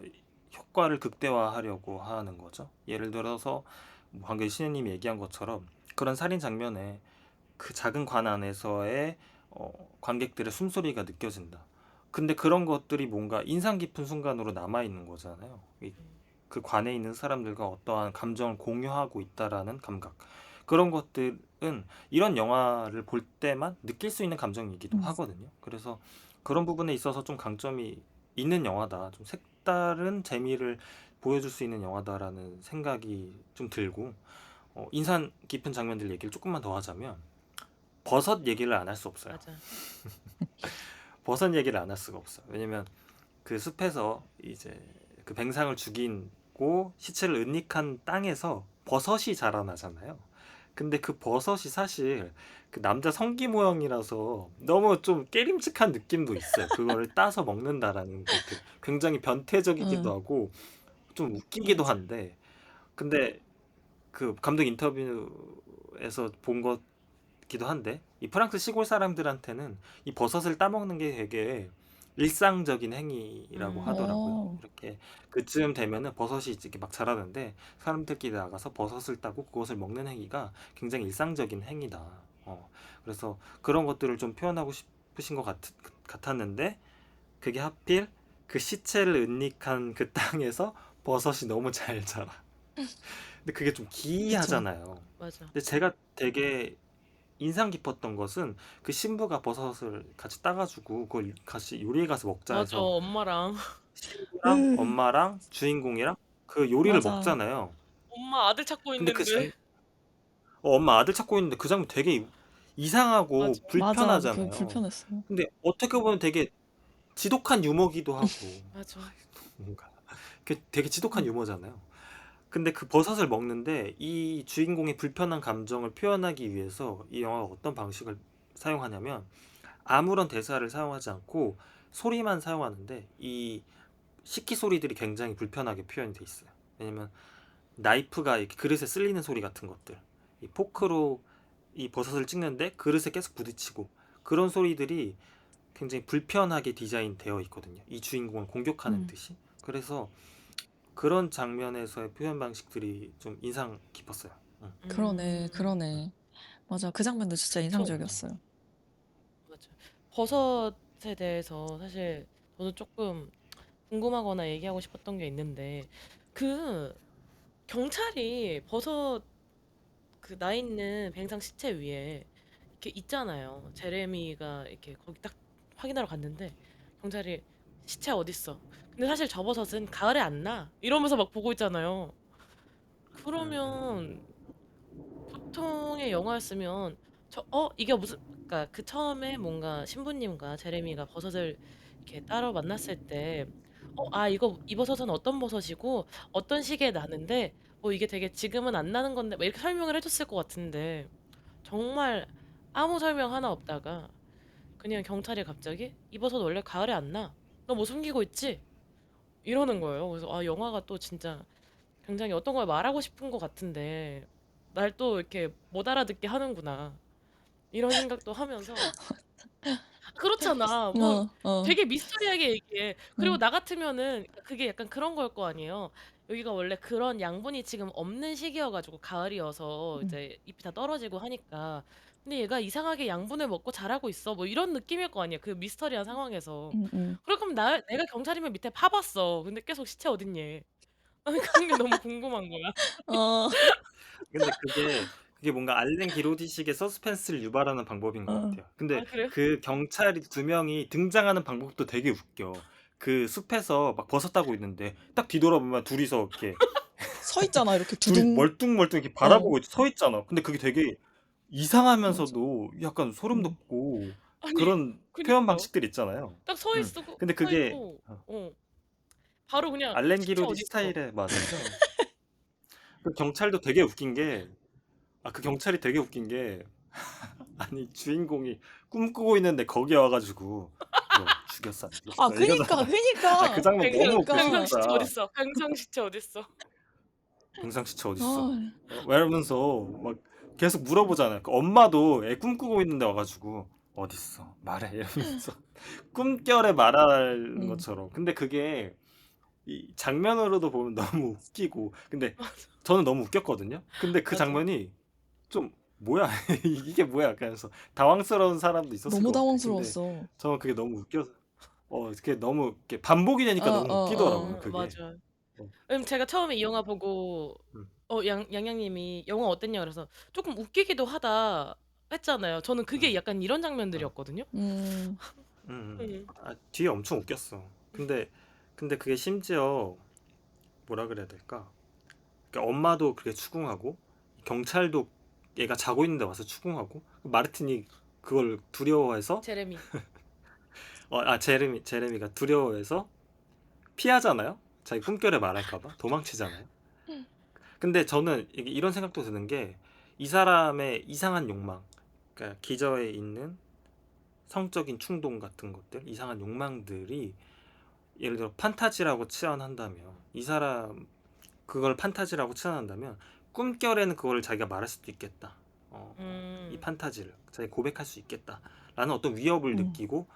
효과를 극대화하려고 하는 거죠. 예를 들어서 뭐 방금 신혜님이 얘기한 것처럼 그런 살인 장면에 그 작은 관 안에서의 관객들의 숨소리가 느껴진다. 근데 그런 것들이 뭔가 인상 깊은 순간으로 남아 있는 거잖아요. 그 관에 있는 사람들과 어떠한 감정을 공유하고 있다라는 감각. 그런 것들은 이런 영화를 볼 때만 느낄 수 있는 감정이기도 하거든요. 그래서 그런 부분에 있어서 좀 강점이 있는 영화다. 좀 색다른 재미를 보여줄 수 있는 영화다라는 생각이 좀 들고, 인상 깊은 장면들 얘기를 조금만 더 하자면, 버섯 얘기를 안 할 수 없어요. 맞아. 버섯 얘기를 안 할 수가 없어요. 왜냐면 그 숲에서 이제 그 뱅상을 죽이고 시체를 은닉한 땅에서 버섯이 자라나잖아요. 근데 그 버섯이 사실 그 남자 성기 모형이라서 너무 좀 깨림칙한 느낌도 있어요. 그거를 따서 먹는다라는 것들. 굉장히 변태적이기도 응, 하고 좀 웃기기도 맞아. 한데, 근데 그 감독 인터뷰에서 본 것기도 한데, 이 프랑스 시골 사람들한테는 이 버섯을 따먹는 게 되게 일상적인 행위라고 하더라고요. 어, 이렇게 그쯤 되면은 버섯이 이렇게 막 자라는데 사람들끼리 나가서 버섯을 따고 그것을 먹는 행위가 굉장히 일상적인 행위다. 그래서 그런 것들을 좀 표현하고 싶으신 것 같았는데 그게 하필 그 시체를 은닉한 그 땅에서 버섯이 너무 잘 자라. 근데 그게 좀 그쵸. 기이하잖아요. 맞아. 근데 제가 되게 인상 깊었던 것은 그 신부가 버섯을 같이 따가지고 그걸 같이 요리해 가서 먹자 맞아. 해서 엄마랑 신부랑 엄마랑 주인공이랑 그 요리를 맞아. 먹잖아요. 엄마 아들 찾고 근데 있는데. 엄마 아들 찾고 있는데 그 장면 되게 이상하고 맞아. 맞아. 불편하잖아요. 불편했어. 근데 어떻게 보면 되게 지독한 유머기도 하고 맞아. 뭔가 되게 지독한 응, 유머잖아요. 근데 그 버섯을 먹는데 이 주인공의 불편한 감정을 표현하기 위해서 이 영화가 어떤 방식을 사용하냐면 아무런 대사를 사용하지 않고 소리만 사용하는데 이 식기 소리들이 굉장히 불편하게 표현이 돼 있어요. 왜냐면 나이프가 이렇게 그릇에 쓸리는 소리 같은 것들, 이 포크로 이 버섯을 찍는데 그릇에 계속 부딪히고 그런 소리들이 굉장히 불편하게 디자인되어 있거든요. 이 주인공을 공격하는 응. 듯이. 그래서 그런 장면에서의 표현 방식들이 좀 인상 깊었어요. 응. 그러네, 응. 그러네. 맞아. 그 장면도 진짜 저 인상적이었어요. 맞아. 버섯에 대해서 사실 저도 조금 궁금하거나 얘기하고 싶었던 게 있는데 그 경찰이 버섯 그 나 있는 뱅상 시체 위에 이렇게 있잖아요. 제레미가 이렇게 거기 딱 확인하러 갔는데 경찰이 시체 어딨어? 근데 사실 저 버섯은 가을에 안 나. 이러면서 막 보고 있잖아요. 그러면 보통의 영화였으면 이게 무슨 그러니까 그 처음에 뭔가 신부님과 제레미가 버섯을 이렇게 따로 만났을 때 이거 이 버섯은 어떤 버섯이고 어떤 시기에 나는데 뭐 이게 되게 지금은 안 나는 건데 막 이렇게 설명을 해줬을 것 같은데 정말 아무 설명 하나 없다가 그냥 경찰이 갑자기 이 버섯 원래 가을에 안 나. 너 뭐 숨기고 있지? 이러는 거예요. 그래서 영화가 또 진짜 굉장히 어떤 걸 말하고 싶은 것 같은데 날 또 이렇게 못 알아듣게 하는구나. 이런 생각도 하면서 그렇잖아. 뭐 어, 어, 되게 미스터리하게 얘기해. 그리고 응, 나 같으면은 그게 약간 그런 걸 거 아니에요. 여기가 원래 그런 양분이 지금 없는 시기여가지고 가을이어서 응, 이제 잎이 다 떨어지고 하니까. 근데 얘가 이상하게 양분을 먹고 자라고 있어. 뭐 이런 느낌일 거 아니야. 그 미스터리한 상황에서. 응, 응. 그럴 거면 내가 경찰이면 밑에 파봤어. 근데 계속 시체 어딨니? 아니 그런 게 너무 궁금한 거야. 어, 근데 그게 뭔가 알렌 기로디식의 서스펜스를 유발하는 방법인 것 어, 같아요. 근데 아 그래요? 그 경찰이 두 명이 등장하는 방법도 되게 웃겨. 그 숲에서 막 버섯 따고 있는데 딱 뒤돌아보면 둘이서 이렇게 서 있잖아 이렇게 둘이 두둥. 멀뚱멀뚱 이렇게 어. 바라보고 서 있잖아. 근데 그게 되게 맞아. 이상하면서도 약간 소름 응. 돋고 아니 그런 표현 그니까 방식들 있잖아요. 딱 서 음. 있고 근데 서 그게 있고 바로 그냥 알렌 시체 기로디 어딨어? 스타일에 맞아서 그 경찰도 되게 웃긴 게 그 경찰이 되게 웃긴 게 아니 주인공이 꿈꾸고 있는데 거기 와가지고 너 죽였어 안 아 죽였어 이러잖아. 그 그니까 장면 너무 웃겨 강상 시체 진짜. 어딨어? 강상 시체 어딨어? 평상시체 어딨어? 아, 이러면서 막 계속 물어보잖아요. 그 엄마도 애 꿈꾸고 있는데 와가지고 어딨어? 말해 이러면서 꿈결에 말하는 응. 것처럼. 근데 그게 이 장면으로도 보면 너무 웃기고. 근데 맞아. 저는 너무 웃겼거든요. 근데 그 맞아. 장면이 좀 뭐야 이게 뭐야 그래서 당황스러운 사람도 있었을 너무 것 같아. 근데 당황스러웠어. 저는 그게 너무 웃겨서 그게 너무 이렇게 반복이 되니까 너무 웃기더라고요. 그게. 맞아. 어, 제가 처음에 이 영화 보고 음, 양양님이 영화 어땠냐 그래서 조금 웃기기도 하다 했잖아요. 저는 그게 음, 약간 이런 음, 장면들이었거든요. 뒤에 엄청 웃겼어. 근데 그게 심지어 뭐라 그래야 될까? 그러니까 엄마도 그렇게 추궁하고 경찰도 얘가 자고 있는데 와서 추궁하고 마르틴이 그걸 두려워해서 제레미. 제레미가 두려워해서 피하잖아요. 자기 꿈결에 말할까봐 도망치잖아요. 근데 저는 이런 생각도 드는 게 이 사람의 이상한 욕망, 그러니까 기저에 있는 성적인 충동 같은 것들, 이상한 욕망들이 예를 들어 판타지라고 치환한다면 이 사람 그걸 판타지라고 치환한다면 꿈결에는 그거를 자기가 말할 수도 있겠다. 이 판타지를 자기 고백할 수 있겠다라는 어떤 위협을 느끼고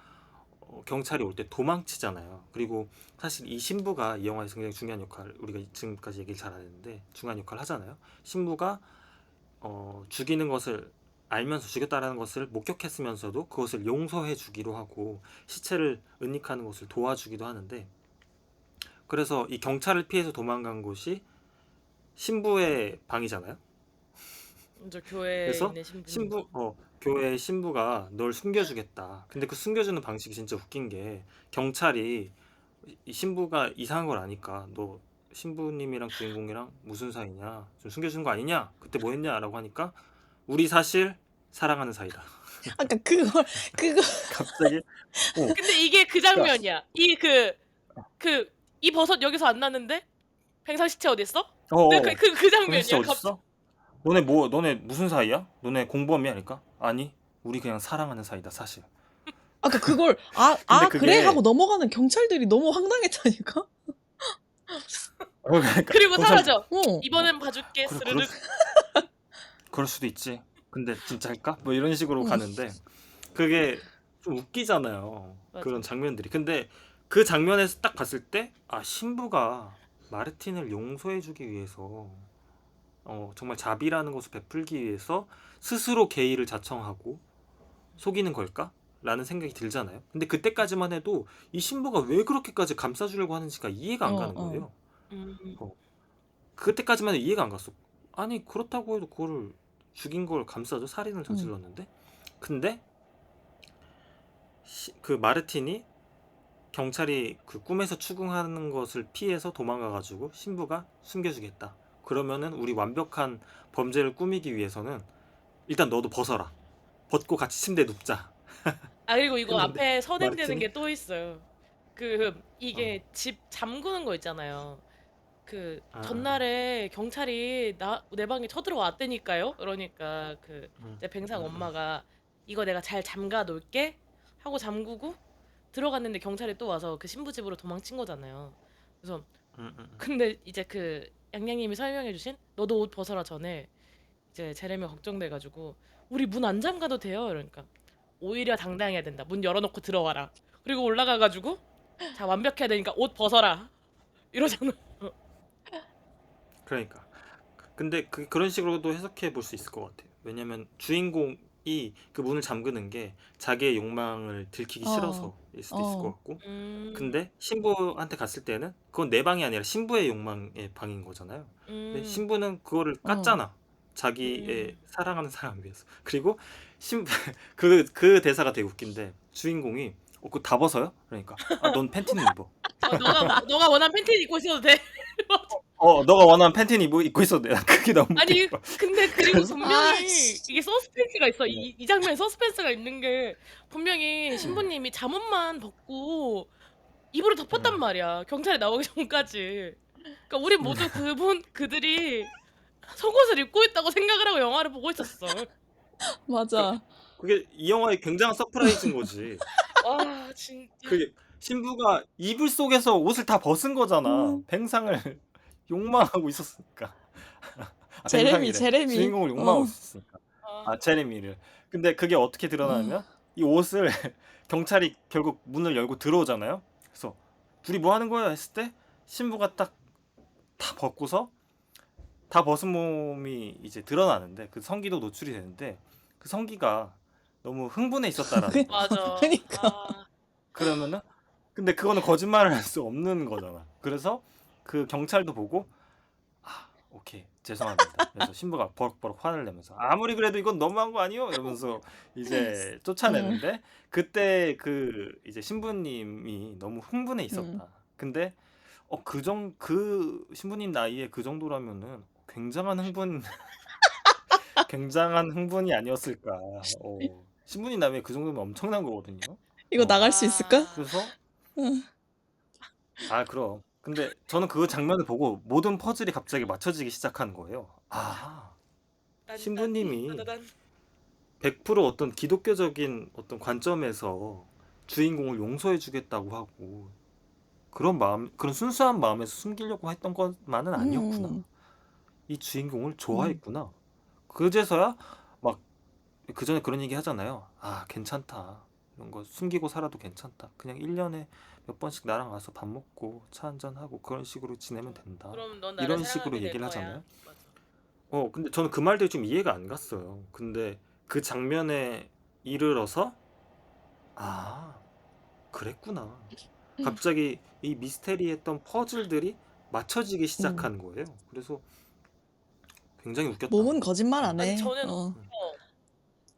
경찰이 올 때 도망치잖아요. 그리고 사실 이 신부가 이 영화에서 굉장히 중요한 역할, 우리가 지금까지 얘기를 잘 안 했는데 중요한 역할을 하잖아요. 신부가 죽이는 것을 알면서 죽였다라는 것을 목격했으면서도 그것을 용서해 주기로 하고 시체를 은닉하는 것을 도와주기도 하는데, 그래서 이 경찰을 피해서 도망간 곳이 신부의 방이잖아요. 이제 교회에 그래서 있는 신부님. 교회 신부가 널 숨겨주겠다. 근데 그 숨겨주는 방식이 진짜 웃긴 게 경찰이 이 신부가 이상한 걸 아니까 너 신부님이랑 주인공이랑 무슨 사이냐? 좀 숨겨주는 거 아니냐? 그때 뭐 했냐라고 하니까 우리 사실 사랑하는 사이다. 아까 그거 갑자기 근데 이게 그 그러니까 장면이야. 이 버섯 여기서 안 났는데? 뱅상 시체 어딨어? 네, 그 그럼 진짜 장면이야. 어딨어? 너네 무슨 사이야? 너네 공범이야? 그러니까 아니 우리 그냥 사랑하는 사이다 사실. 아까 그걸 근데 그래 하고 그게 넘어가는 경찰들이 너무 황당했다니까. 그러니까 그리고 경찰 사라져. 어. 이번엔 봐줄게. 그럴 스르륵. 수도 있지. 근데 진짜 할까? 뭐 이런 식으로 응. 가는데 그게 좀 웃기잖아요. 그런 맞아. 장면들이. 근데 그 장면에서 딱 봤을 때 신부가 마르틴을 용서해주기 위해서 정말 자비라는 것을 베풀기 위해서 스스로 게이를 자청하고 속이는 걸까? 라는 생각이 들잖아요. 근데 그때까지만 해도 이 신부가 왜 그렇게까지 감싸주려고 하는지가 이해가 안 가는 거예요. 음. 그때까지만 해도 이해가 안 갔어. 아니 그렇다고 해도 그거를 죽인 걸 감싸줘? 살인을 저질렀는데? 근데 그 마르틴이 경찰이 그 꿈에서 추궁하는 것을 피해서 도망가가지고 신부가 숨겨주겠다. 그러면은 우리 완벽한 범죄를 꾸미기 위해서는 일단 너도 벗어라. 벗고 같이 침대에 눕자. 그리고 이거 했는데 앞에 선행되는 마르틴이 게 또 있어요. 이게 집 잠그는 거 있잖아요. 전날에 경찰이 내 방에 쳐들어왔다니까요. 그러니까 이제 뱅상 엄마가 이거 내가 잘 잠가 놓을게 하고 잠그고 들어갔는데 경찰이 또 와서 그 신부 집으로 도망친 거잖아요. 그래서 근데 이제 양양님이 설명해주신 너도 옷 벗어라 전에 이제 제레미가 걱정돼가지고 우리 문 안 잠가도 돼요. 그러니까 오히려 당당해야 된다. 문 열어놓고 들어와라. 그리고 올라가가지고 자 완벽해야 되니까 옷 벗어라 이러잖아. 그러니까 근데 그런 식으로도 해석해 볼 수 있을 것 같아요. 왜냐면 주인공이 그 문을 잠그는 게 자기의 욕망을 들키기 싫어서일 수도 있을 것 같고, 근데 신부한테 갔을 때는 그건 내 방이 아니라 신부의 욕망의 방인 거잖아요. 근데 신부는 그거를 깠잖아. 자기의 사랑하는 사람을 위해서. 그리고 그 대사가 되게 웃긴데 주인공이 그거 다 벗어요? 그러니까 넌 팬티는 입어. 너가 원하는 팬티는 입고 있어도 돼. 너가 원하는 팬티는 입고 있어도 돼. 난 그게 너무 아니 웃겨. 근데 그리고 그래서 분명히 아씨. 이게 서스펜스가 있어. 네. 이 장면에 서스펜스가 있는 게 분명히 신부님이 잠옷만 벗고 입으로 덮었단 말이야. 경찰이 나오기 전까지. 그러니까 우리 모두 그들이 속옷을 입고 있다고 생각을 하고 영화를 보고 있었어. 맞아. 그게 이 영화의 굉장한 서프라이즈인 거지. 와 진짜. 그게 신부가 이불 속에서 옷을 다 벗은 거잖아. 뱅상을 욕망하고 있었으니까. 뱅상이래. 제레미. 주인공을 욕망하고 어. 있었으니까. 제레미를. 근데 그게 어떻게 드러나냐면 이 옷을 경찰이 결국 문을 열고 들어오잖아요. 그래서 둘이 뭐 하는 거야 했을 때 신부가 딱 다 벗고서 다 벗은 몸이 이제 드러나는데 그 성기도 노출이 되는데 그 성기가 너무 흥분해 있었다라는 거. 맞아. 그러니까. 그러면은 근데 그거는 거짓말을 할 수 없는 거잖아. 그래서 그 경찰도 보고 오케이 죄송합니다. 그래서 신부가 버럭버럭 화를 내면서 아무리 그래도 이건 너무한 거 아니요? 이러면서 이제 쫓아내는데 그때 그 이제 신부님이 너무 흥분해 있었다. 근데 그 신부님 나이에 그 정도라면은 굉장한 흥분이 아니었을까. 신부님 나이에 그 정도면 엄청난 거거든요. 이거 나갈 수 있을까? 그래서 응. 그럼. 근데 저는 그 장면을 보고 모든 퍼즐이 갑자기 맞춰지기 시작하는 거예요. 신부님이 100% 어떤 기독교적인 어떤 관점에서 주인공을 용서해 주겠다고 하고 그런 순수한 마음에서 숨기려고 했던 것만은 아니었구나. 이 주인공을 좋아했구나. 그제서야 막 그전에 그런 얘기 하잖아요. 괜찮다. 이런 거 숨기고 살아도 괜찮다. 그냥 1년에 몇 번씩 나랑 와서 밥 먹고 차 한잔 하고 그런 식으로 지내면 된다. 그럼 넌 나를 이런 사랑하게 식으로 될 얘기를 거야. 하잖아요. 맞아. 근데 저는 그 말들이 좀 이해가 안 갔어요. 근데 그 장면에 이르러서 그랬구나. 갑자기 이 미스테리했던 퍼즐들이 맞춰지기 시작한 거예요. 그래서 굉장히 웃겼다. 몸은 거짓말 안 아니 해. 저는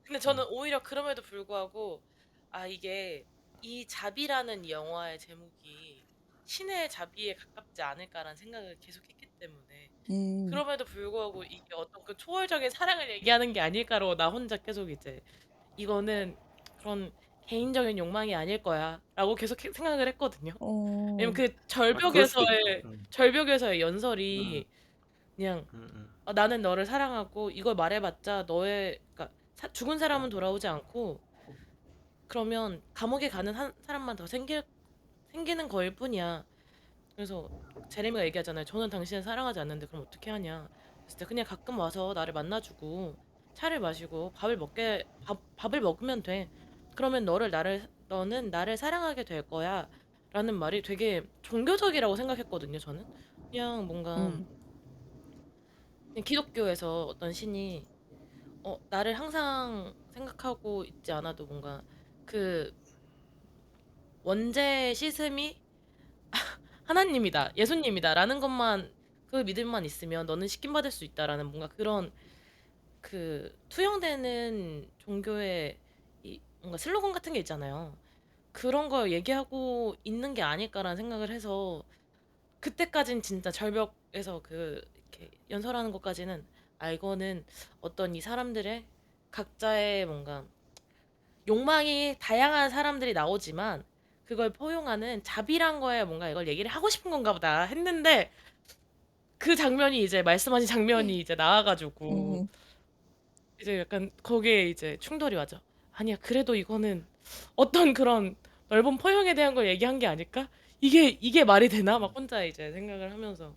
근데 저는 오히려 그럼에도 불구하고 이게 이 자비라는 이 영화의 제목이 신의 자비에 가깝지 않을까라는 생각을 계속했기 때문에 그럼에도 불구하고 이게 어떤 그 초월적인 사랑을 얘기하는 게 아닐까로 나 혼자 계속 이제 이거는 그런 개인적인 욕망이 아닐 거야라고 계속 생각을 했거든요. 왜냐면 그 그럴 수도 절벽에서의 있다. 절벽에서의 연설이 그냥 음. 나는 너를 사랑하고 이걸 말해봤자 그러니까 죽은 사람은 돌아오지 않고 그러면 감옥에 가는 한 사람만 더 생기는 거일 뿐이야. 그래서 제레미가 얘기하잖아요. 저는 당신을 사랑하지 않는데 그럼 어떻게 하냐. 그래서 그냥 가끔 와서 나를 만나주고 차를 마시고 밥을 먹으면 돼. 그러면 너는 나를 사랑하게 될 거야. 라는 말이 되게 종교적이라고 생각했거든요. 저는 그냥 뭔가 그냥 기독교에서 어떤 신이 나를 항상 생각하고 있지 않아도 뭔가 그 원죄 시스미 하나님이다, 예수님이다라는 것만 그 믿음만 있으면 너는 시킴받을 수 있다라는 뭔가 그런 그 투영되는 종교의 뭔가 슬로건 같은 게 있잖아요. 그런 걸 얘기하고 있는 게 아닐까라는 생각을 해서 그때까진 진짜 절벽에서 이렇게 연설하는 것까지는 이거는 어떤 이 사람들의 각자의 뭔가 욕망이 다양한 사람들이 나오지만 그걸 포용하는 자비란 거에 뭔가 이걸 얘기를 하고 싶은 건가 보다 했는데 그 장면이 이제 말씀하신 장면이 이제 나와가지고 이제 약간 거기에 이제 충돌이 와죠. 아니야 그래도 이거는 어떤 그런 넓은 포용에 대한 걸 얘기한 게 아닐까? 이게 말이 되나? 막 혼자 이제 생각을 하면서.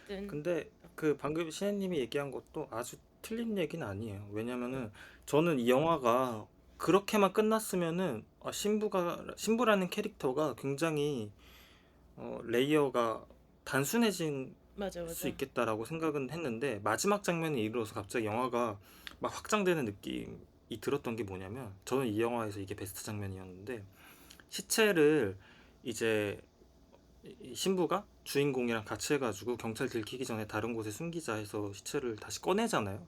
근데 그 방금 신혜님이 얘기한 것도 아주 틀린 얘기는 아니에요. 왜냐면은 저는 이 영화가 그렇게만 끝났으면은 신부라는 캐릭터가 굉장히 레이어가 단순해진 맞아. 수 있겠다라고 생각은 했는데 마지막 장면에 이르러서 갑자기 영화가 막 확장되는 느낌이 들었던 게 뭐냐면 저는 이 영화에서 이게 베스트 장면이었는데 시체를 이제 이 신부가 주인공이랑 같이 해가지고 경찰 들키기 전에 다른 곳에 숨기자 해서 시체를 다시 꺼내잖아요.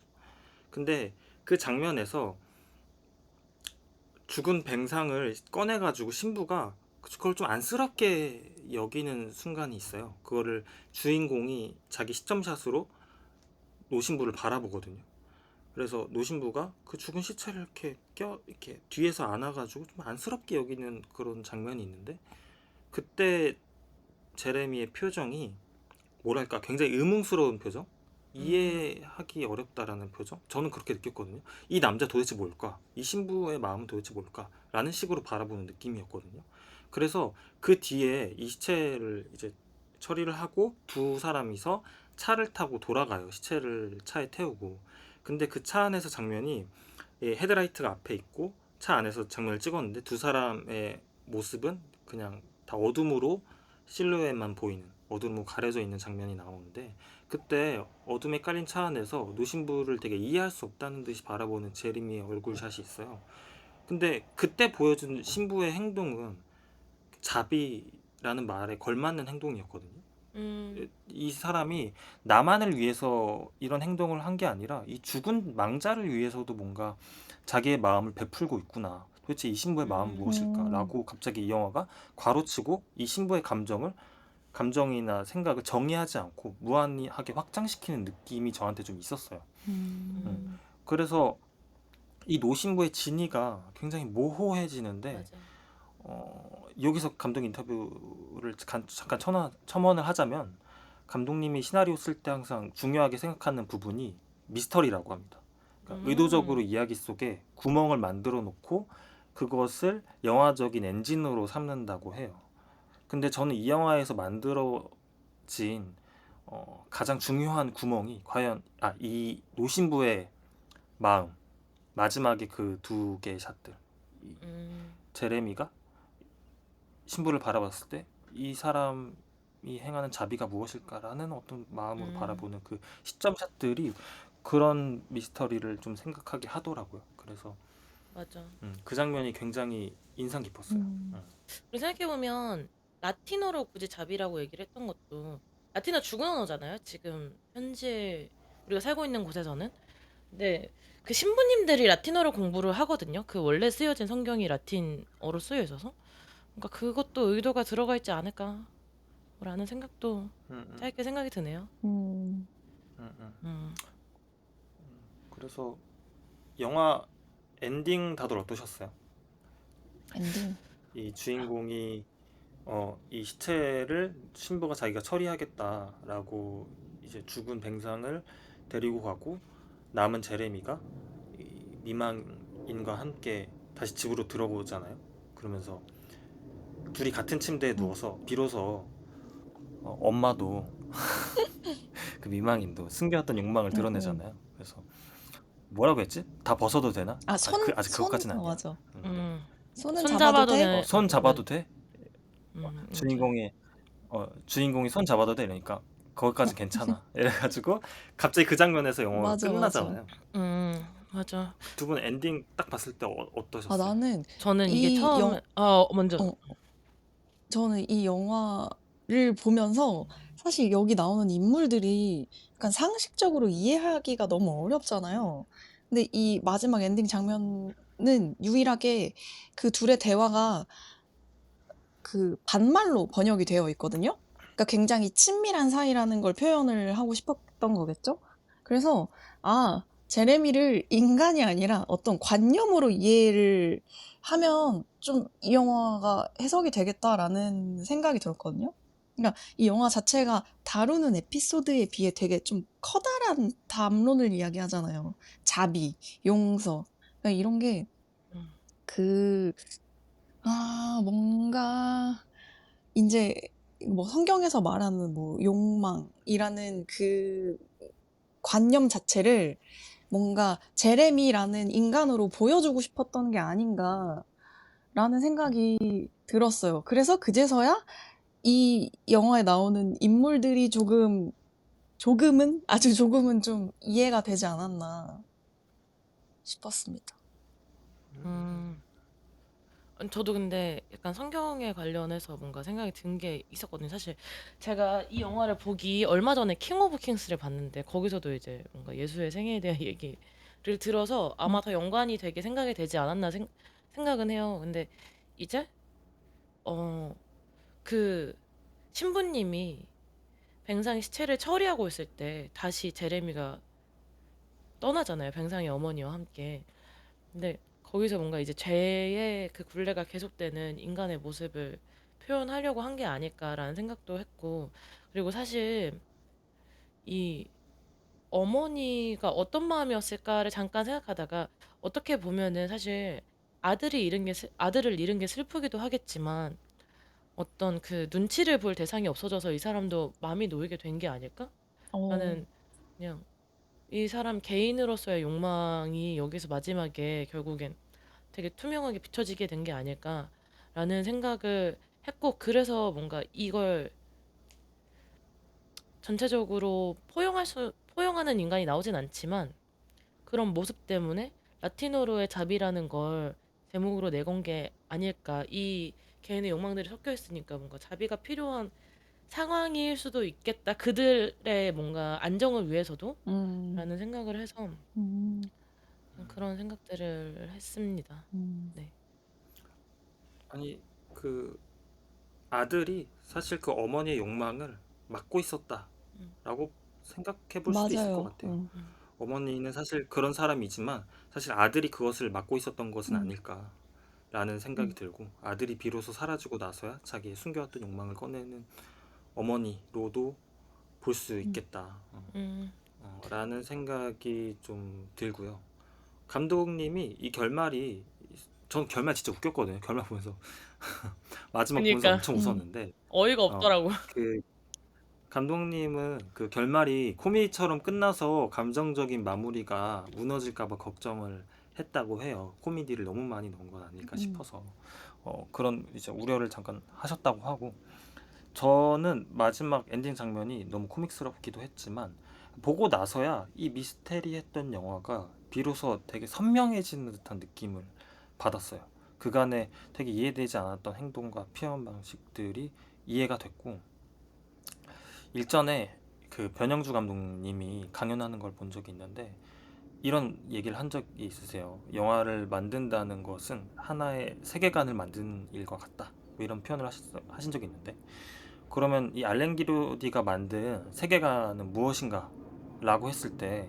근데 그 장면에서 죽은 뱅상을 꺼내가지고 신부가 그걸 좀 안쓰럽게 여기는 순간이 있어요. 그거를 주인공이 자기 시점샷으로 노신부를 바라보거든요. 그래서 노신부가 그 죽은 시체를 이렇게 뒤에서 안아가지고 좀 안쓰럽게 여기는 그런 장면이 있는데, 그때 제레미의 표정이 뭐랄까 굉장히 의문스러운 표정, 이해하기 어렵다라는 표정, 저는 그렇게 느꼈거든요. 이 남자 도대체 뭘까, 이 신부의 마음은 도대체 뭘까 라는 식으로 바라보는 느낌이었거든요. 그래서 그 뒤에 이 시체를 이제 처리를 하고 두 사람이서 차를 타고 돌아가요. 시체를 차에 태우고. 근데 그 차 안에서 장면이, 헤드라이트가 앞에 있고 차 안에서 장면을 찍었는데 두 사람의 모습은 그냥 다 어둠으로 실루엣만 보이는, 어둠으로 가려져 있는 장면이 나오는데, 그때 어둠에 깔린 차 안에서 노신부를 되게 이해할 수 없다는 듯이 바라보는 제리미의 얼굴샷이 있어요. 근데 그때 보여준 신부의 행동은 자비라는 말에 걸맞는 행동이었거든요. 이 사람이 나만을 위해서 이런 행동을 한 게 아니라 이 죽은 망자를 위해서도 뭔가 자기의 마음을 베풀고 있구나. 도대체 이 신부의 마음은 음. 무엇일까라고 갑자기 이 영화가 괄호치고 이 신부의 감정이나 생각을 정의하지 않고 무한하게 확장시키는 느낌이 저한테 좀 있었어요. 음. 그래서 이 노신부의 진위가 굉장히 모호해지는데, 맞아. 여기서 감독 인터뷰를 잠깐 첨언을 하자면, 감독님이 시나리오 쓸 때 항상 중요하게 생각하는 부분이 미스터리라고 합니다. 그러니까 의도적으로 이야기 속에 구멍을 만들어 놓고 그것을 영화적인 엔진으로 삼는다고 해요. 근데 저는 이 영화에서 만들어진 가장 중요한 구멍이 과연 이 노신부의 마음, 마지막에 그 두 개의 샷들, 이 제레미가 신부를 바라봤을 때 이 사람이 행하는 자비가 무엇일까라는 어떤 마음으로 바라보는 그 시점샷들이 그런 미스터리를 좀 생각하게 하더라고요. 그래서 맞아. 그 장면이 굉장히 인상 깊었어요. 그리고 생각해보면 라틴어로 굳이 자비라고 얘기를 했던 것도, 라틴어 죽은 언어잖아요. 지금 현재 우리가 살고 있는 곳에서는. 근데 그 신부님들이 라틴어로 공부를 하거든요. 그 원래 쓰여진 성경이 라틴어로 쓰여 있어서. 그러니까 그것도 의도가 들어가 있지 않을까라는 생각도 짧게 생각이 드네요. 그래서 영화 엔딩 다들 어떠셨어요? 엔딩. 이 주인공이 이 시체를 신부가 자기가 처리하겠다라고 이제 죽은 뱅상을 데리고 가고, 남은 제레미가 이 미망인과 함께 다시 집으로 들어오잖아요. 그러면서 둘이 같은 침대에 누워서 비로소 엄마도 그 미망인도 숨겨왔던 욕망을 드러내잖아요. 그래서 뭐라고 했지? 다 벗어도 되나? 아직 그것까지는 아니야. 맞아. 손은 손 잡아도 돼? 잡아도 손 잡아도 돼? 주인공이 주인공이 손 잡아도 돼? 이러니까 거기까지 괜찮아. 이래가지고 갑자기 그 장면에서 영화가 맞아, 끝나잖아요. 맞아. 두 분 엔딩 딱 봤을 때 어떠셨어요? 나는 저는 이게 이 처음 먼저 저는 이 영화를 보면서 사실 여기 나오는 인물들이 약간 상식적으로 이해하기가 너무 어렵잖아요. 근데 이 마지막 엔딩 장면은 유일하게 그 둘의 대화가 그 반말로 번역이 되어 있거든요. 그러니까 굉장히 친밀한 사이라는 걸 표현을 하고 싶었던 거겠죠. 그래서 제레미를 인간이 아니라 어떤 관념으로 이해를 하면 좀 이 영화가 해석이 되겠다라는 생각이 들었거든요. 그러니까 이 영화 자체가 다루는 에피소드에 비해 되게 좀 커다란 담론을 이야기하잖아요. 자비, 용서, 그러니까 이런 게 뭔가 이제 뭐 성경에서 말하는 뭐 욕망이라는 그 관념 자체를 뭔가 제레미라는 인간으로 보여주고 싶었던 게 아닌가라는 생각이 들었어요. 그래서 그제서야 이 영화에 나오는 인물들이 아주 조금은 좀 이해가 되지 않았나 싶었습니다. 저도 근데 약간 성경에 관련해서 뭔가 생각이 든 게 있었거든요. 사실 제가 이 영화를 보기 얼마 전에 킹 오브 킹스를 봤는데 거기서도 이제 뭔가 예수의 생애에 대한 얘기를 들어서 아마 더 연관이 되게 생각이 되지 않았나 생각은 해요. 근데 이제 어 그 신부님이 뱅상의 시체를 처리하고 있을 때 다시 제레미가 떠나잖아요. 뱅상의 어머니와 함께. 근데 거기서 뭔가 이제 죄의 그 굴레가 계속되는 인간의 모습을 표현하려고 한 게 아닐까라는 생각도 했고, 그리고 사실 이 어머니가 어떤 마음이었을까를 잠깐 생각하다가, 어떻게 보면은 사실 아들을 잃은 게 슬프기도 하겠지만 어떤 그 눈치를 볼 대상이 없어져서 이 사람도 마음이 놓이게 된 게 아닐까? 어, 나는 그냥 이 사람 개인으로서의 욕망이 여기서 마지막에 결국엔 되게 투명하게 비춰지게 된 게 아닐까라는 생각을 했고, 그래서 뭔가 이걸 전체적으로 포용하는 인간이 나오진 않지만 그런 모습 때문에 라티노로의 자비라는 걸 제목으로 내건 게 아닐까. 이 개인의 욕망들이 섞여 있으니까 뭔가 자비가 필요한 상황일 수도 있겠다. 그들의 뭔가 안정을 위해서도 음, 라는 생각을 해서 음, 그런 생각들을 했습니다. 음, 네. 아니 그 아들이 사실 그 어머니의 욕망을 막고 음, 있었다라고 생각해 볼 수도 있을 것 맞아요. 같아요. 어머니는 사실 그런 사람이지만 사실 아들이 그것을 막고 있었던 것은 음, 아닐까라는 생각이 음, 들고, 아들이 비로소 사라지고 나서야 자기의 숨겨왔던 욕망을 꺼내는 어머니로도 볼 수 음, 있겠다. 음, 라는 생각이 좀 들고요. 감독님이 이 결말이, 전 결말 진짜 웃겼거든요. 결말 보면서 마지막 보면서 그러니까 엄청 음, 웃었는데, 어이가 어, 없더라고. 그 감독님은 그 결말이 코미디처럼 끝나서 감정적인 마무리가 무너질까 봐 걱정을 했다고 해요. 코미디를 너무 많이 넣은 건 아닐까 음, 싶어서 그런 이제 우려를 잠깐 하셨다고 하고, 저는 마지막 엔딩 장면이 너무 코믹스럽기도 했지만 보고 나서야 이 미스테리했던 영화가 비로소 되게 선명해지는 듯한 느낌을 받았어요. 그간에 되게 이해되지 않았던 행동과 표현 방식들이 이해가 됐고, 일전에 그 변영주 감독님이 강연하는 걸 본 적이 있는데 이런 얘기를 한 적이 있으세요. 영화를 만든다는 것은 하나의 세계관을 만드는 일과 같다, 뭐 이런 표현을 하신 적이 있는데, 그러면 이 알렌 기로디가 만든 세계관은 무엇인가 라고 했을 때,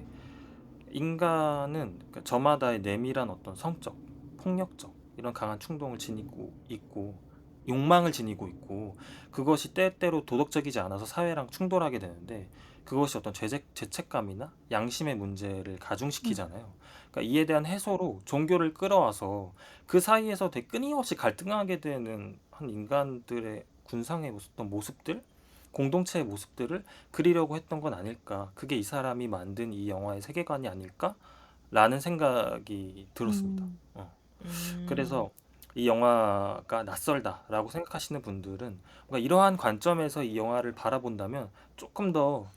인간은 그러니까 저마다의 내밀한 어떤 성적, 폭력적 이런 강한 충동을 지니고 있고 욕망을 지니고 있고, 그것이 때때로 도덕적이지 않아서 사회랑 충돌하게 되는데, 그것이 어떤 죄책감이나 양심의 문제를 음, 가중시키잖아요. 그러니까 이에 대한 해소로 종교를 끌어와서 그 사이에서 되게 끊임없이 갈등하게 되는 한 인간들의 군상의 어떤 모습들, 공동체의 모습들을 그리려고 했던 건 아닐까. 그게 이 사람이 만든 이 영화의 세계관이 아닐까라는 생각이 들었습니다. 음, 음, 그래서 이 영화가 낯설다라고 생각하시는 분들은 뭔가 이러한 관점에서 이 영화를 바라본다면 조금 더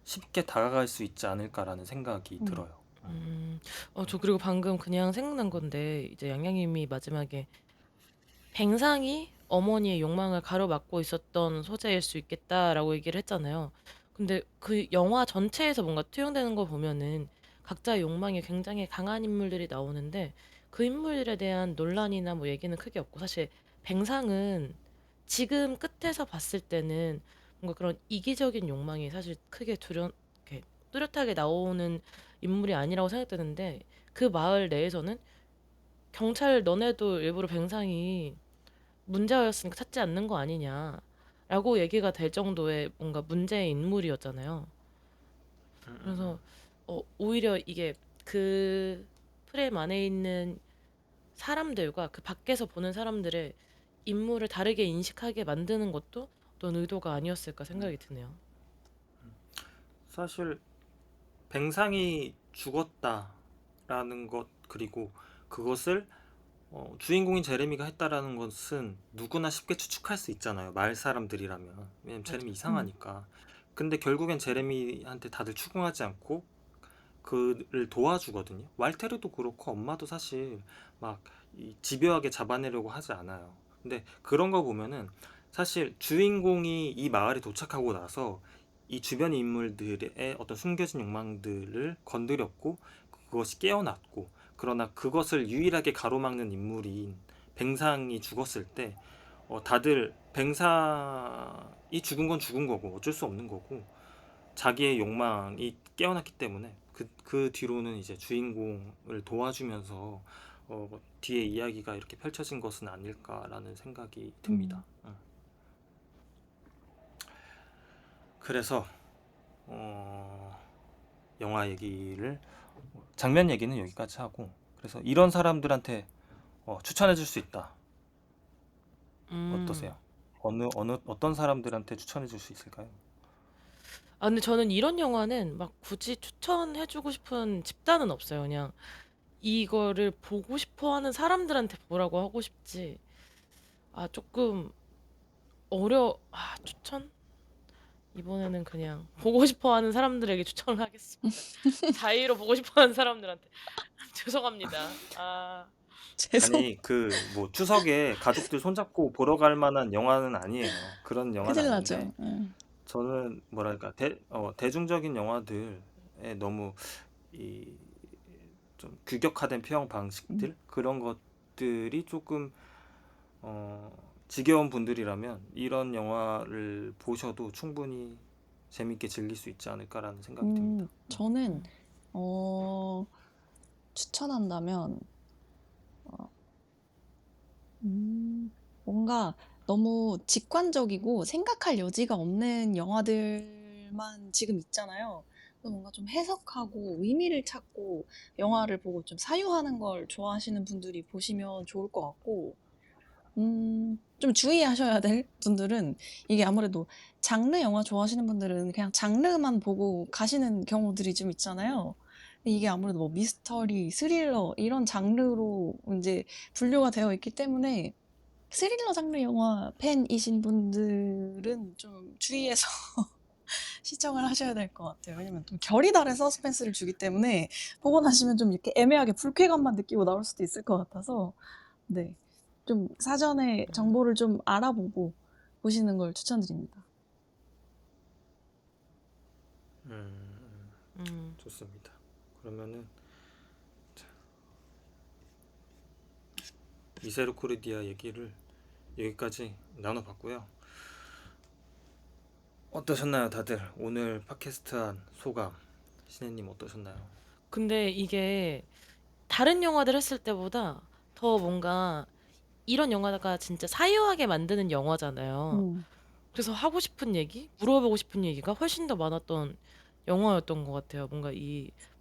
쉽게 다가갈 수 있지 않을까라는 생각이 음, 들어요. 음. 저 그리고 방금 그냥 생각난 건데, 이제 양양님이 마지막에 뱅상이 어머니의 욕망을 가로막고 있었던 소재일 수 있겠다라고 얘기를 했잖아요. 근데 그 영화 전체에서 뭔가 투영되는 거 보면은 각자의 욕망이 굉장히 강한 인물들이 나오는데, 그 인물들에 대한 논란이나 뭐 얘기는 크게 없고, 사실 뱅상은 지금 끝에서 봤을 때는 뭔가 그런 이기적인 욕망이 사실 크게 이렇게 뚜렷하게 나오는 인물이 아니라고 생각되는데, 그 마을 내에서는 경찰 너네도 일부러 뱅상이 문제였으니까 찾지 않는 거 아니냐라고 얘기가 될 정도의 뭔가 문제의 인물이었잖아요. 그래서 오히려 이게 그 프레임 안에 있는 사람들과 그 밖에서 보는 사람들의 인물을 다르게 인식하게 만드는 것도 어떤 의도가 아니었을까 생각이 드네요. 사실 뱅상이 죽었다라는 것, 그리고 그것을 주인공인 제레미가 했다라는 것은 누구나 쉽게 추측할 수 있잖아요. 마을 사람들이라면. 왜냐면 제레미 맞아. 음, 이상하니까. 근데 결국엔 제레미한테 다들 추궁하지 않고 그를 도와주거든요. 왈테르도 그렇고 엄마도 사실 막 집요하게 잡아내려고 하지 않아요. 근데 그런 거 보면은 사실 주인공이 이 마을에 도착하고 나서 이 주변 인물들의 어떤 숨겨진 욕망들을 건드렸고, 그것이 깨어났고, 그러나 그것을 유일하게 가로막는 인물인 뱅상이 죽었을 때 다들 뱅상이 죽은 건 죽은 거고 어쩔 수 없는 거고 자기의 욕망이 깨어났기 때문에 그 뒤로는 이제 주인공을 도와주면서 뒤에 이야기가 이렇게 펼쳐진 것은 아닐까라는 생각이 듭니다. 그래서 영화 얘기를 장면 얘기는 여기까지 하고 그래서 이런 사람들한테 추천해 줄 수 있다. 어떠세요? 어떤 사람들한테 추천해 줄 수 있을까요? 아, 근데 저는 이런 영화는 막 굳이 추천해주고 싶은 집단은 없어요. 그냥 이거를 보고 싶어 하는 사람들한테 보라고 하고 싶지. 조금 추천? 이번에는 그냥 보고 싶어 하는 사람들에게 추천을 하겠습니다. 자의로 보고 싶어 하는 사람들한테. 죄송합니다. 죄송. 아니 뭐 추석에 가족들 손잡고 보러 갈 만한 영화는 아니에요. 그런 영화는 큰일 아닌데 나죠. 저는 뭐랄까 대중적인 영화들에 너무 이 좀 규격화된 표현 방식들 그런 것들이 조금 지겨운 분들이라면 이런 영화를 보셔도 충분히 재밌게 즐길 수 있지 않을까라는 생각이 듭니다. 저는 추천한다면 뭔가 너무 직관적이고 생각할 여지가 없는 영화들만 지금 있잖아요. 그래서 뭔가 좀 해석하고 의미를 찾고 영화를 보고 좀 사유하는 걸 좋아하시는 분들이 보시면 좋을 것 같고, 좀 주의하셔야 될 분들은 이게 아무래도 장르 영화 좋아하시는 분들은 그냥 장르만 보고 가시는 경우들이 좀 있잖아요. 근데 이게 아무래도 뭐 미스터리, 스릴러 이런 장르로 이제 분류가 되어 있기 때문에 스릴러 장르 영화 팬이신 분들은 좀 주의해서 시청을 하셔야 될 것 같아요. 왜냐면 또 결이 다른 서스펜스를 주기 때문에 보고 나시면 좀 이렇게 애매하게 불쾌감만 느끼고 나올 수도 있을 것 같아서 네, 좀 사전에 정보를 좀 알아보고 보시는 걸 추천드립니다. 좋습니다. 그러면은 미세르코리디아 얘기를 여기까지 나눠봤고요. 어떠셨나요, 다들? 오늘 팟캐스트 한 소감 신혜님 어떠셨나요? 근데 이게 다른 영화들 했을 때보다 더 뭔가 이런 영화가 진짜 사유하게 만드는 영화잖아요. 그래서 하고 싶은 얘기, 물어보고 싶은 얘기가 훨씬 더 많았던 영화였던 것 같아요. 뭔가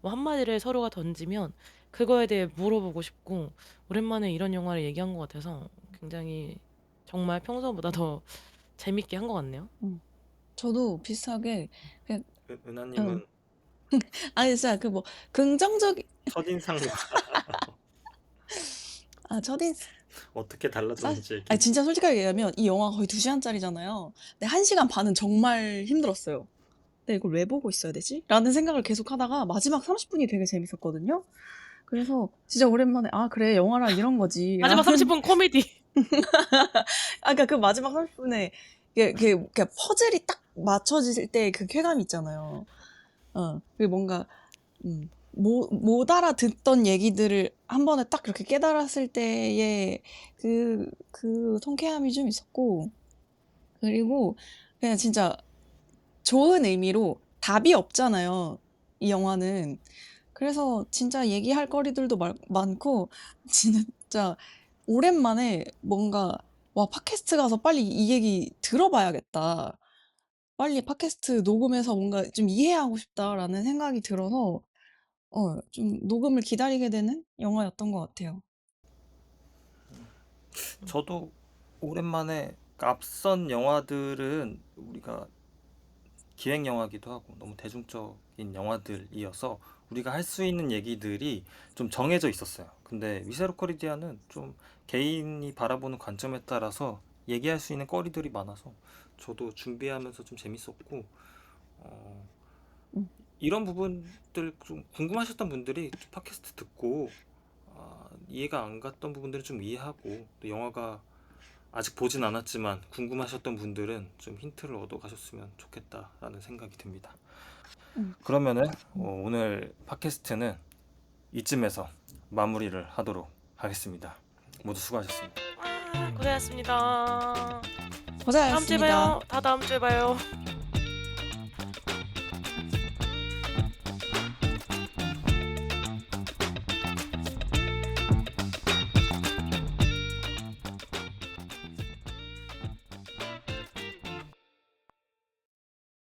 뭐 한마디를 서로가 던지면 그거에 대해 물어보고 싶고 오랜만에 이런 영화를 얘기한 것 같아서 굉장히 정말 평소보다 더 재밌게 한 것 같네요. 저도 비슷하게 그냥 은하님은 아니 진짜 그 뭐 긍정적인 첫인상과 첫인상 어떻게 달라졌는지 아니 얘기. 진짜 솔직하게 얘기하면 이 영화 거의 2시간짜리잖아요. 근데 1시간 반은 정말 힘들었어요. 근데 이걸 왜 보고 있어야 되지? 라는 생각을 계속 하다가 마지막 30분이 되게 재밌었거든요. 그래서 진짜 오랜만에 그래 영화란 이런 거지. 마지막 30분 코미디. 그러니까 그 마지막 30분에 이게 퍼즐이 딱 맞춰질 때 그 쾌감이 있잖아요. 그게 뭔가 못 알아듣던 얘기들을 한 번에 딱 그렇게 깨달았을 때의 그 통쾌함이 좀 있었고, 그리고 그냥 진짜 좋은 의미로 답이 없잖아요, 이 영화는. 그래서 진짜 얘기할 거리들도 많고, 진짜 오랜만에 뭔가, 와, 팟캐스트 가서 빨리 이 얘기 들어봐야겠다. 빨리 팟캐스트 녹음해서 뭔가 좀 이해하고 싶다라는 생각이 들어서, 좀 녹음을 기다리게 되는 영화였던 것 같아요. 저도 오랜만에 앞선 영화들은 우리가 기획 영화기도 하고 너무 대중적인 영화들이어서 우리가 할 수 있는 얘기들이 좀 정해져 있었어요. 근데 미세로 코리디아는 좀 개인이 바라보는 관점에 따라서 얘기할 수 있는 거리들이 많아서 저도 준비하면서 좀 재밌었고 이런 부분들 좀 궁금하셨던 분들이 팟캐스트 듣고 이해가 안 갔던 부분들은 좀 이해하고 또 영화가 아직 보진 않았지만 궁금하셨던 분들은 좀 힌트를 얻어 가셨으면 좋겠다라는 생각이 듭니다. 그러면은 오늘 팟캐스트는 이쯤에서 마무리를 하도록 하겠습니다. 모두 수고하셨습니다. 고생하셨습니다. 다음 주에 고생하셨습니다. 봐요. 다 다음 주에 봐요.